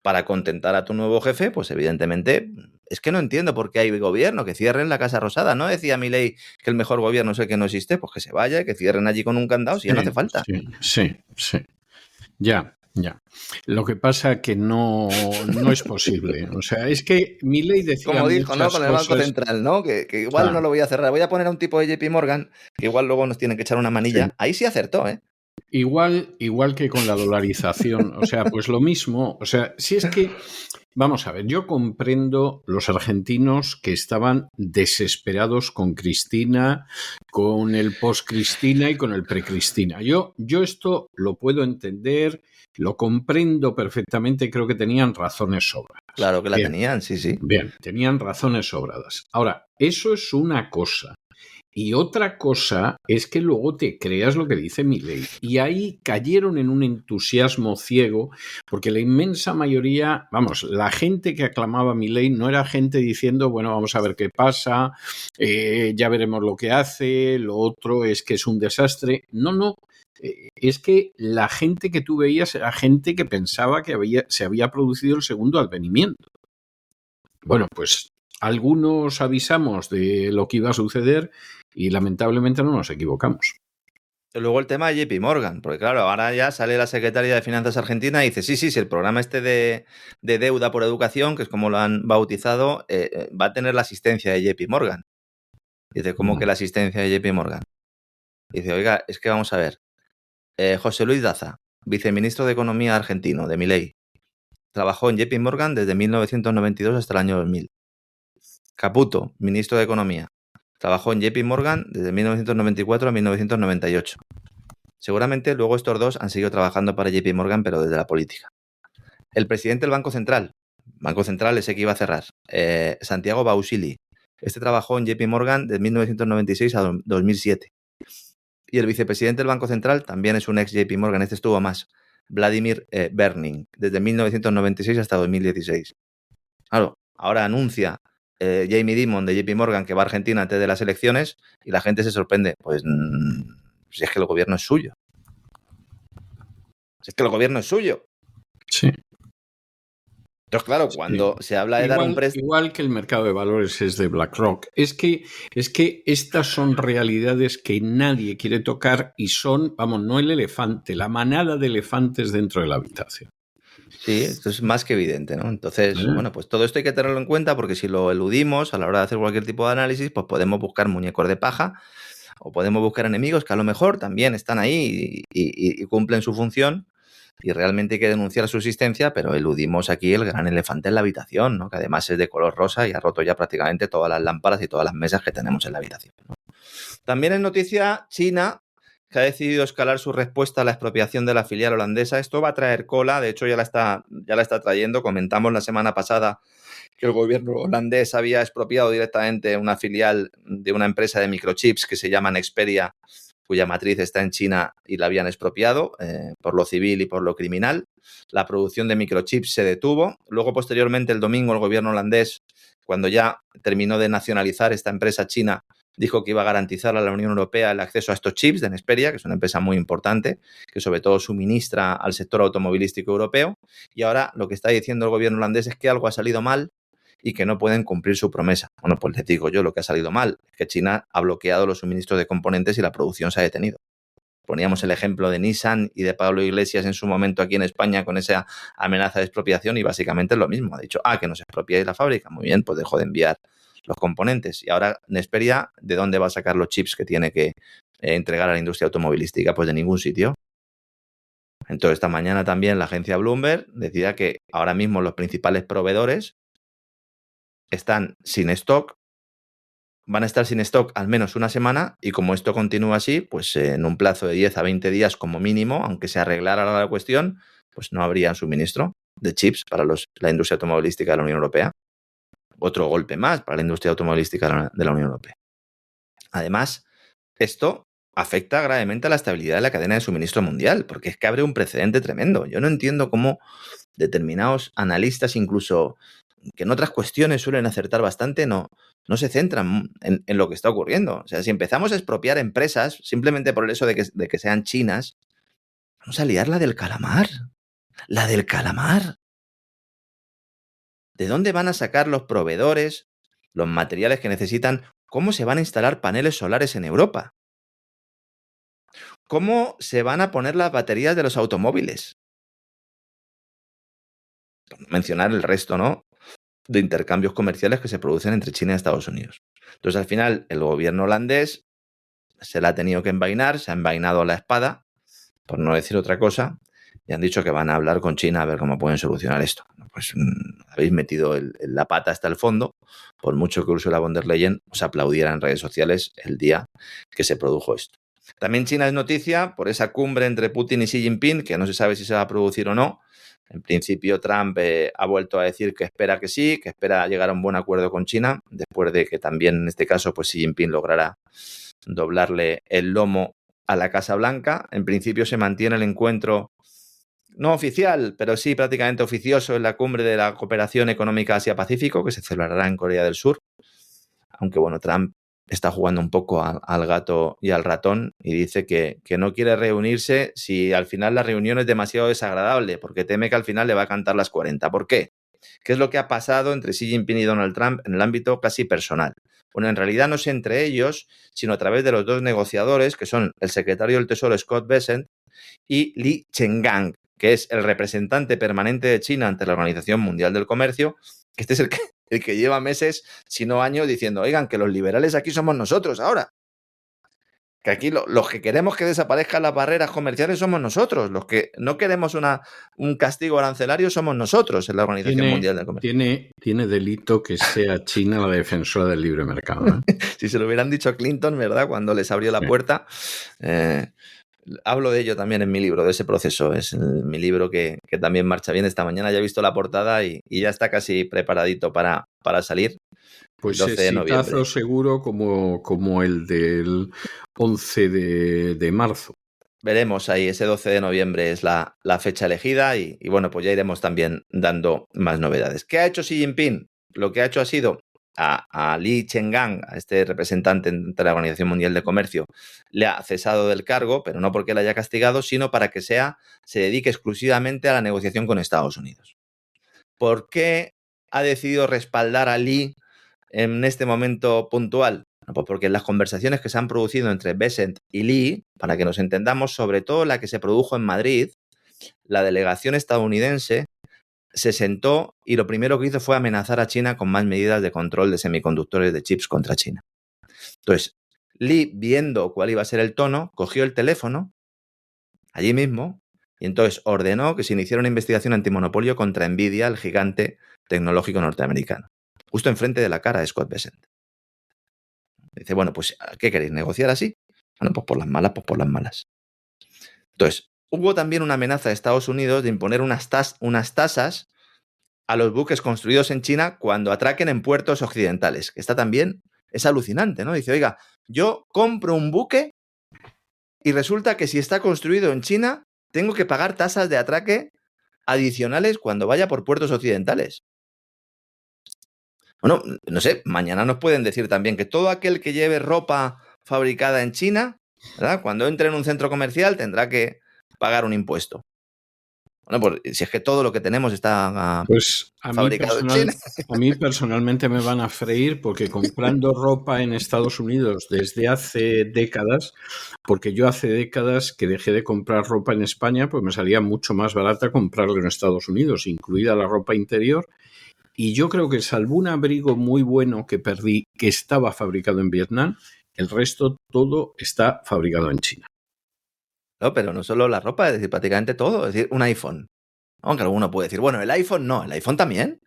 para contentar a tu nuevo jefe, pues evidentemente es que no entiendo por qué hay gobierno, que cierren la Casa Rosada. ¿No decía Milei que el mejor gobierno es el que no existe? Pues que se vaya y que cierren allí con un candado, si ya no hace falta.
Sí. Ya. Lo que pasa es que no es posible. O sea, es que Milei decía
como dijo, ¿no? Con el Banco Central, ¿no? Que igual no lo voy a cerrar. Voy a poner a un tipo de JP Morgan, que igual luego nos tienen que echar una manilla. Sí. Ahí sí acertó, ¿eh?
Igual que con la dolarización, o sea, pues lo mismo, o sea, si es que, vamos a ver, yo comprendo los argentinos que estaban desesperados con Cristina, con el post-Cristina y con el pre-Cristina. Yo esto lo puedo entender, lo comprendo perfectamente, creo que tenían razones sobradas.
Claro que la tenían, sí.
Bien, tenían razones sobradas. Ahora, eso es una cosa. Y otra cosa es que luego te creas lo que dice Milei. Y ahí cayeron en un entusiasmo ciego, porque la inmensa mayoría, vamos, la gente que aclamaba a Milei no era gente diciendo, bueno, vamos a ver qué pasa, ya veremos lo que hace, lo otro es que es un desastre. No. Es que la gente que tú veías era gente que pensaba que se había producido el segundo advenimiento. Bueno, pues algunos avisamos de lo que iba a suceder y lamentablemente no nos equivocamos.
Luego el tema de JP Morgan, porque claro, ahora ya sale la secretaria de Finanzas argentina y dice, sí, el programa este de deuda por educación, que es como lo han bautizado, va a tener la asistencia de JP Morgan. Dice, ¿cómo que la asistencia de JP Morgan? Dice, oiga, es que vamos a ver, José Luis Daza, viceministro de Economía argentino, de Milei, trabajó en JP Morgan desde 1992 hasta el año 2000. Caputo, ministro de Economía, trabajó en JP Morgan desde 1994 a 1998. Seguramente luego estos dos han seguido trabajando para JP Morgan, pero desde la política. El presidente del Banco Central ese que iba a cerrar, Santiago Bausili, este trabajó en JP Morgan de 1996 a 2007. Y el vicepresidente del Banco Central también es un ex JP Morgan, este estuvo más, Vladimir Berning, desde 1996 hasta 2016. Claro, ahora anuncia Jamie Dimon de JP Morgan que va a Argentina antes de las elecciones y la gente se sorprende. Pues si es que el gobierno es suyo. Si es que el gobierno es suyo.
Sí.
Entonces, claro, cuando se habla de dar un préstamo...
Igual que el mercado de valores es de BlackRock. Es que estas son realidades que nadie quiere tocar y son, vamos, no el elefante, la manada de elefantes dentro de la habitación.
Sí, esto es más que evidente, ¿no? Entonces, bueno, pues todo esto hay que tenerlo en cuenta porque si lo eludimos a la hora de hacer cualquier tipo de análisis, pues podemos buscar muñecos de paja o podemos buscar enemigos que a lo mejor también están ahí y cumplen su función y realmente hay que denunciar su existencia, pero eludimos aquí el gran elefante en la habitación, ¿no? Que además es de color rosa y ha roto ya prácticamente todas las lámparas y todas las mesas que tenemos en la habitación, ¿no? También es noticia China, que ha decidido escalar su respuesta a la expropiación de la filial holandesa. Esto va a traer cola, de hecho ya la está trayendo. Comentamos la semana pasada que el gobierno holandés había expropiado directamente una filial de una empresa de microchips que se llama Nexperia, cuya matriz está en China, y la habían expropiado por lo civil y por lo criminal. La producción de microchips se detuvo. Luego, posteriormente, el domingo, el gobierno holandés, cuando ya terminó de nacionalizar esta empresa china, dijo que iba a garantizar a la Unión Europea el acceso a estos chips de Nexperia, que es una empresa muy importante, que sobre todo suministra al sector automovilístico europeo. Y ahora lo que está diciendo el gobierno holandés es que algo ha salido mal y que no pueden cumplir su promesa. Bueno, pues les digo yo lo que ha salido mal, es que China ha bloqueado los suministros de componentes y la producción se ha detenido. Poníamos el ejemplo de Nissan y de Pablo Iglesias en su momento aquí en España con esa amenaza de expropiación y básicamente es lo mismo. Ha dicho, que nos expropiáis la fábrica. Muy bien, pues dejo de enviar los componentes. Y ahora Nexperia, ¿de dónde va a sacar los chips que tiene que entregar a la industria automovilística? Pues de ningún sitio. Entonces, esta mañana también la agencia Bloomberg decía que ahora mismo los principales proveedores están sin stock, van a estar sin stock al menos una semana y como esto continúa así, pues en un plazo de 10 a 20 días como mínimo, aunque se arreglara la cuestión, pues no habría suministro de chips para la industria automovilística de la Unión Europea. Otro golpe más para la industria automovilística de la Unión Europea. Además, esto afecta gravemente a la estabilidad de la cadena de suministro mundial, porque es que abre un precedente tremendo. Yo no entiendo cómo determinados analistas, incluso que en otras cuestiones suelen acertar bastante, no se centran en lo que está ocurriendo. O sea, si empezamos a expropiar empresas simplemente por el hecho de que sean chinas, vamos a liar la del calamar. La del calamar. ¿De dónde van a sacar los proveedores los materiales que necesitan? ¿Cómo se van a instalar paneles solares en Europa? ¿Cómo se van a poner las baterías de los automóviles? Por no mencionar el resto, ¿no?, de intercambios comerciales que se producen entre China y Estados Unidos. Entonces, al final, el gobierno holandés se la ha tenido que envainar, se ha envainado la espada, por no decir otra cosa, y han dicho que van a hablar con China a ver cómo pueden solucionar esto. Pues habéis metido la pata hasta el fondo, por mucho que Ursula von der Leyen os aplaudiera en redes sociales el día que se produjo esto. También China es noticia por esa cumbre entre Putin y Xi Jinping, que no se sabe si se va a producir o no, En principio, Trump ha vuelto a decir que espera que sí, que espera llegar a un buen acuerdo con China, después de que también en este caso pues Xi Jinping lograra doblarle el lomo a la Casa Blanca. En principio se mantiene el encuentro no oficial, pero sí prácticamente oficioso en la cumbre de la Cooperación Económica Asia-Pacífico, que se celebrará en Corea del Sur. Aunque bueno, Trump está jugando un poco al gato y al ratón y dice que no quiere reunirse si al final la reunión es demasiado desagradable, porque teme que al final le va a cantar las 40. ¿Por qué? ¿Qué es lo que ha pasado entre Xi Jinping y Donald Trump en el ámbito casi personal? Bueno, en realidad no es entre ellos, sino a través de los dos negociadores, que son el secretario del Tesoro Scott Bessent y Li Chenggang, que es el representante permanente de China ante la Organización Mundial del Comercio. Este es el que lleva meses, si no años, diciendo, oigan, que los liberales aquí somos nosotros ahora. Que aquí los que queremos que desaparezcan las barreras comerciales somos nosotros. Los que no queremos un castigo arancelario somos nosotros en la Organización Mundial del Comercio.
Tiene delito que sea China la defensora del libre mercado, ¿eh?
Si se lo hubieran dicho a Clinton, ¿verdad? Cuando les abrió la puerta. Hablo de ello también en mi libro, de ese proceso. Es mi libro que también marcha bien. Esta mañana ya he visto la portada y ya está casi preparadito para salir.
Pues
12 de noviembre.
exitazo seguro como el del 11 de marzo.
Veremos ahí, ese 12 de noviembre es la fecha elegida y bueno, pues ya iremos también dando más novedades. ¿Qué ha hecho Xi Jinping? Lo que ha hecho ha sido a Li Chenggang, a este representante de la Organización Mundial de Comercio, le ha cesado del cargo, pero no porque le haya castigado, sino para que se dedique exclusivamente a la negociación con Estados Unidos. ¿Por qué ha decidido respaldar a Li en este momento puntual? Bueno, pues porque en las conversaciones que se han producido entre Bessent y Li, para que nos entendamos, sobre todo la que se produjo en Madrid, la delegación estadounidense se sentó y lo primero que hizo fue amenazar a China con más medidas de control de semiconductores de chips contra China. Entonces, Li, viendo cuál iba a ser el tono, cogió el teléfono allí mismo y entonces ordenó que se iniciara una investigación antimonopolio contra Nvidia, el gigante tecnológico norteamericano, justo enfrente de la cara de Scott Bessent. Dice, bueno, pues, ¿qué queréis? ¿Negociar así? Bueno, pues por las malas, pues por las malas. Entonces, hubo también una amenaza de Estados Unidos de imponer unas tasas a los buques construidos en China cuando atraquen en puertos occidentales, que esta también es alucinante, ¿no? Dice, oiga, yo compro un buque y resulta que si está construido en China, tengo que pagar tasas de atraque adicionales cuando vaya por puertos occidentales. Bueno, no sé, mañana nos pueden decir también que todo aquel que lleve ropa fabricada en China, ¿verdad? Cuando entre en un centro comercial tendrá que pagar un impuesto. Bueno, pues si es que todo lo que tenemos está fabricado en China.
A mí personalmente me van a freír porque comprando ropa en Estados Unidos desde hace décadas, porque yo hace décadas que dejé de comprar ropa en España, pues me salía mucho más barata comprarlo en Estados Unidos, incluida la ropa interior. Y yo creo que salvo un abrigo muy bueno que perdí, que estaba fabricado en Vietnam, el resto todo está fabricado en China.
No, pero no solo la ropa, es decir, prácticamente todo. Es decir, un iPhone. Aunque alguno puede decir, bueno, el iPhone no, el iPhone también.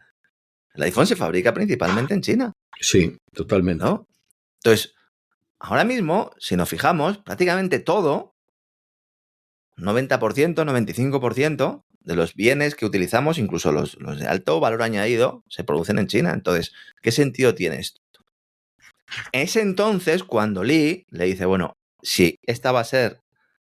El iPhone se fabrica principalmente en China.
Sí, totalmente.
¿No? Entonces, ahora mismo, si nos fijamos, prácticamente todo, 90%, 95% de los bienes que utilizamos, incluso los de alto valor añadido, se producen en China. Entonces, ¿qué sentido tiene esto? Es entonces cuando Li le dice, bueno, si esta va a ser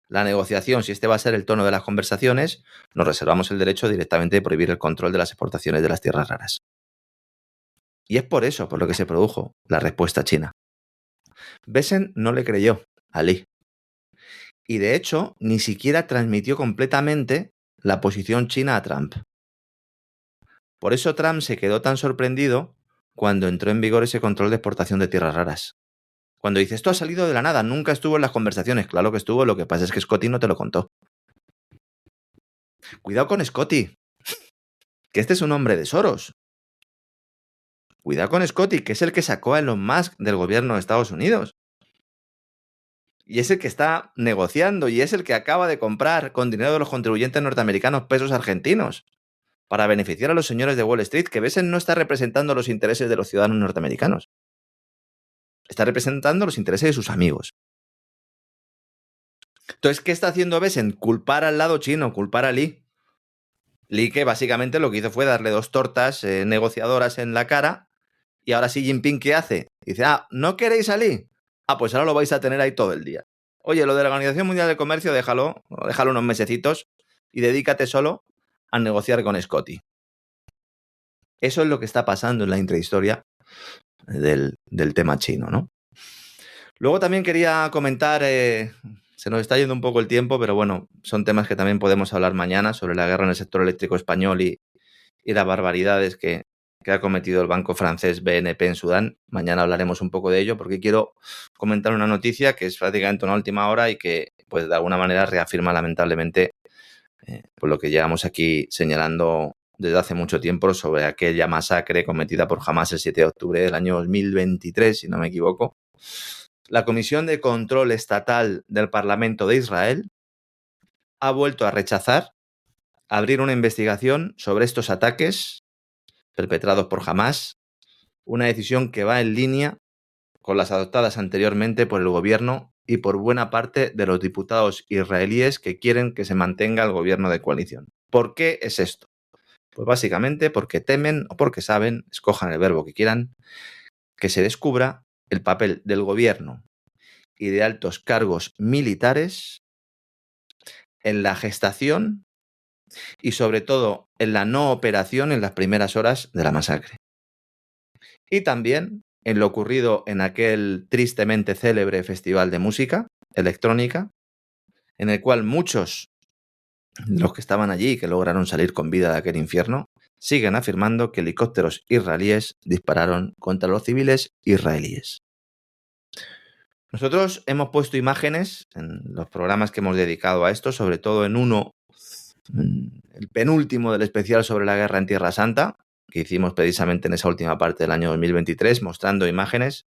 la negociación, si este va a ser el tono de las conversaciones, nos reservamos el derecho directamente de prohibir el control de las exportaciones de las tierras raras. Y es por eso por lo que se produjo la respuesta china. Bessent no le creyó a Li. Y de hecho, ni siquiera transmitió completamente la posición china a Trump. Por eso Trump se quedó tan sorprendido cuando entró en vigor ese control de exportación de tierras raras. Cuando dice, esto ha salido de la nada, nunca estuvo en las conversaciones. Claro que estuvo, lo que pasa es que Scotty no te lo contó. Cuidado con Scotty, que este es un hombre de Soros. Cuidado con Scotty, que es el que sacó a Elon Musk del gobierno de Estados Unidos. Y es el que está negociando y es el que acaba de comprar con dinero de los contribuyentes norteamericanos pesos argentinos para beneficiar a los señores de Wall Street, que Bessent no está representando los intereses de los ciudadanos norteamericanos. Está representando los intereses de sus amigos. Entonces, ¿qué está haciendo Bessent? Culpar al lado chino, culpar a Li. Like básicamente lo que hizo fue darle 2 tortas negociadoras en la cara, y ahora Xi Jinping, ¿qué hace? Dice, ¿no queréis salir? Pues ahora lo vais a tener ahí todo el día. Oye, lo de la Organización Mundial del Comercio, déjalo unos mesecitos y dedícate solo a negociar con Scotty. Eso es lo que está pasando en la intrahistoria del tema chino, ¿no? Luego también quería comentar, se nos está yendo un poco el tiempo, pero bueno, son temas que también podemos hablar mañana sobre la guerra en el sector eléctrico español y las barbaridades que ha cometido el banco francés BNP en Sudán. Mañana hablaremos un poco de ello porque quiero comentar una noticia que es prácticamente una última hora y que, pues, de alguna manera reafirma lamentablemente pues lo que llevamos aquí señalando desde hace mucho tiempo sobre aquella masacre cometida por Hamás el 7 de octubre del año 2023, si no me equivoco. La Comisión de Control Estatal del Parlamento de Israel ha vuelto a rechazar abrir una investigación sobre estos ataques perpetrados por Hamás, una decisión que va en línea con las adoptadas anteriormente por el gobierno y por buena parte de los diputados israelíes que quieren que se mantenga el gobierno de coalición. ¿Por qué es esto? Pues básicamente porque temen o porque saben, escojan el verbo que quieran, que se descubra el papel del gobierno y de altos cargos militares en la gestación y sobre todo en la no operación en las primeras horas de la masacre. Y también en lo ocurrido en aquel tristemente célebre festival de música electrónica, en el cual muchos de los que estaban allí y que lograron salir con vida de aquel infierno siguen afirmando que helicópteros israelíes dispararon contra los civiles israelíes. Nosotros hemos puesto imágenes en los programas que hemos dedicado a esto, sobre todo en uno, el penúltimo del especial sobre la guerra en Tierra Santa, que hicimos precisamente en esa última parte del año 2023, mostrando imágenes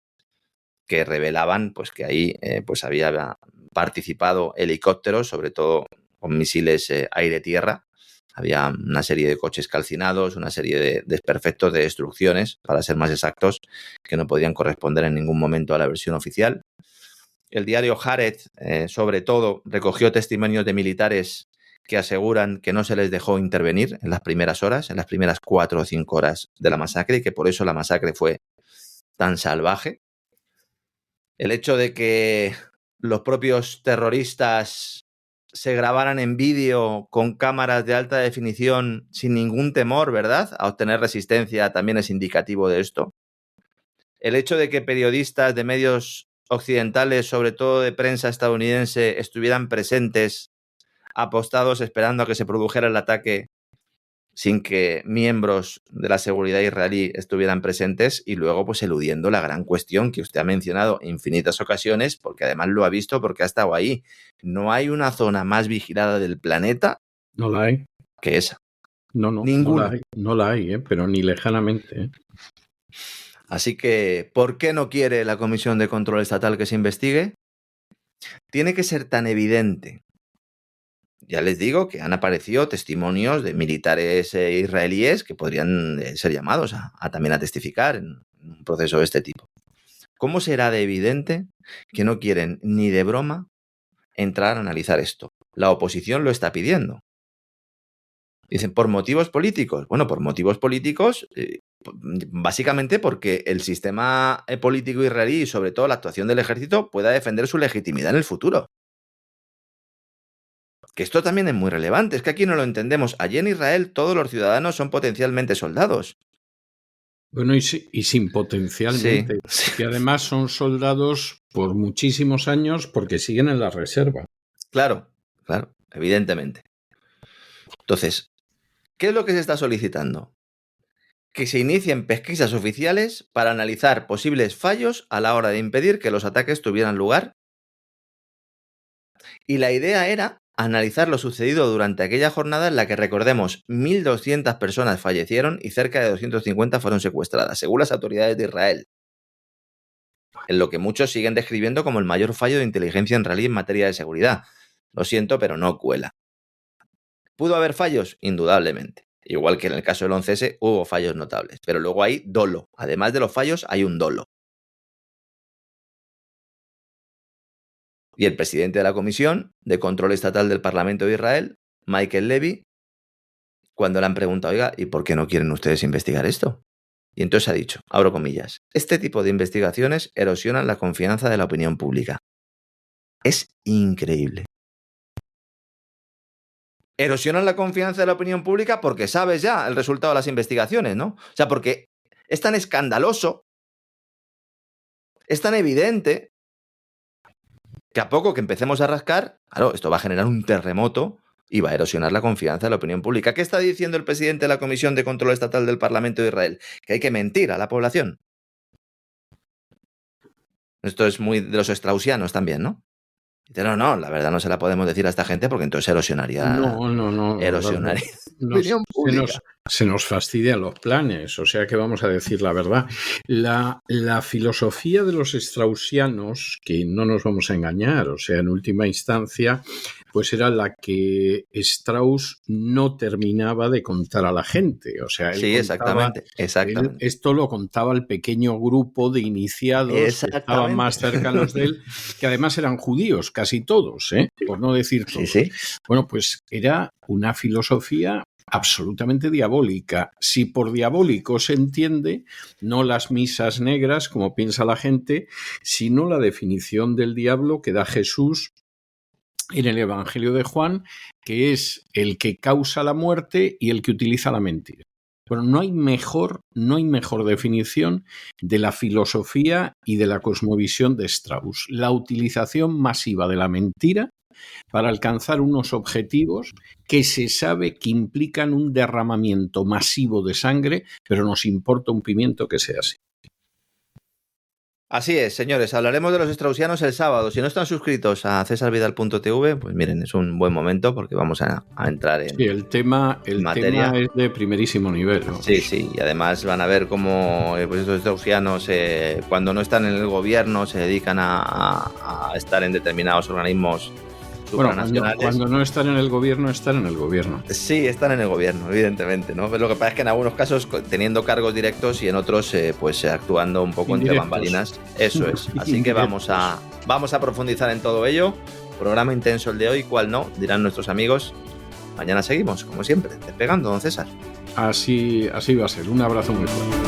que revelaban pues que ahí pues había participado helicópteros, sobre todo con misiles aire-tierra. Había una serie de coches calcinados, una serie de desperfectos, de destrucciones, para ser más exactos, que no podían corresponder en ningún momento a la versión oficial. El diario Haaretz, sobre todo, recogió testimonios de militares que aseguran que no se les dejó intervenir en las primeras horas, en las primeras 4 o 5 horas de la masacre, y que por eso la masacre fue tan salvaje. El hecho de que los propios terroristas se grabaran en vídeo con cámaras de alta definición sin ningún temor, ¿verdad?, a obtener resistencia, también es indicativo de esto. El hecho de que periodistas de medios occidentales, sobre todo de prensa estadounidense, estuvieran presentes, apostados, esperando a que se produjera el ataque sin que miembros de la seguridad israelí estuvieran presentes, y luego pues eludiendo la gran cuestión que usted ha mencionado en infinitas ocasiones, porque además lo ha visto, porque ha estado ahí. No hay una zona más vigilada del planeta
No la hay.
que esa.
No,
Ninguna.
No la hay, pero ni lejanamente.
Así que, ¿por qué no quiere la Comisión de Control Estatal que se investigue? Tiene que ser tan evidente. Ya les digo que han aparecido testimonios de militares israelíes que podrían ser llamados también a testificar en un proceso de este tipo. ¿Cómo será de evidente que no quieren ni de broma entrar a analizar esto? La oposición lo está pidiendo. Dicen, ¿por motivos políticos? Bueno, por motivos políticos, básicamente porque el sistema político israelí y sobre todo la actuación del ejército pueda defender su legitimidad en el futuro. Que esto también es muy relevante, es que aquí no lo entendemos. Allí en Israel todos los ciudadanos son potencialmente soldados.
Bueno, y sin potencialmente.
Sí.
Que además son soldados por muchísimos años porque siguen en la reserva.
Claro, evidentemente. Entonces, ¿qué es lo que se está solicitando? Que se inicien pesquisas oficiales para analizar posibles fallos a la hora de impedir que los ataques tuvieran lugar. Y la idea era analizar lo sucedido durante aquella jornada en la que, recordemos, 1.200 personas fallecieron y cerca de 250 fueron secuestradas, según las autoridades de Israel. En lo que muchos siguen describiendo como el mayor fallo de inteligencia israelí en materia de seguridad. Lo siento, pero no cuela. ¿Pudo haber fallos? Indudablemente. Igual que en el caso del 11S hubo fallos notables. Pero luego hay dolo. Además de los fallos, hay un dolo. Y el presidente de la Comisión de Control Estatal del Parlamento de Israel, Michael Levy, cuando le han preguntado, oiga, ¿y por qué no quieren ustedes investigar esto? Y entonces ha dicho, abro comillas, este tipo de investigaciones erosionan la confianza de la opinión pública. Es increíble. Erosionan la confianza de la opinión pública porque sabes ya el resultado de las investigaciones, ¿no? O sea, porque es tan escandaloso, es tan evidente, que a poco que empecemos a rascar, claro, esto va a generar un terremoto y va a erosionar la confianza de la opinión pública. ¿Qué está diciendo el presidente de la Comisión de Control Estatal del Parlamento de Israel? Que hay que mentir a la población. Esto es muy de los straussianos también, ¿no? Dice, no, la verdad no se la podemos decir a esta gente porque entonces erosionaría.
No.
Erosionaría la opinión pública.
Se nos fastidian los planes, o sea que vamos a decir la verdad. La filosofía de los straussianos, que no nos vamos a engañar, o sea, en última instancia, pues era la que Strauss no terminaba de contar a la gente. O sea, él
sí, exactamente.
Esto lo contaba el pequeño grupo de iniciados que estaban más cercanos de él, que además eran judíos, casi todos, por no decir todos.
Sí.
Bueno, pues era una filosofía absolutamente diabólica. Si por diabólico se entiende, no las misas negras, como piensa la gente, sino la definición del diablo que da Jesús en el Evangelio de Juan, que es el que causa la muerte y el que utiliza la mentira. Pero no hay mejor definición de la filosofía y de la cosmovisión de Strauss. La utilización masiva de la mentira para alcanzar unos objetivos que se sabe que implican un derramamiento masivo de sangre, pero nos importa un pimiento que sea así.
Así es, señores, hablaremos de los straussianos el sábado. Si no están suscritos a cesarvidal.tv, pues miren, es un buen momento porque vamos a entrar en
el tema es de primerísimo nivel, ¿no?
Sí, y además van a ver cómo pues estos straussianos cuando no están en el gobierno se dedican a estar en determinados organismos supranacionales.
Cuando no están en el gobierno, están en el gobierno.
Sí, están en el gobierno, evidentemente, ¿no? Pero lo que pasa es que en algunos casos teniendo cargos directos y en otros pues actuando un poco entre bambalinas. Eso es. Así que vamos a profundizar en todo ello. Programa intenso el de hoy, ¿cuál no? Dirán nuestros amigos. Mañana seguimos, como siempre, despegando, don César.
Así va a ser. Un abrazo muy fuerte.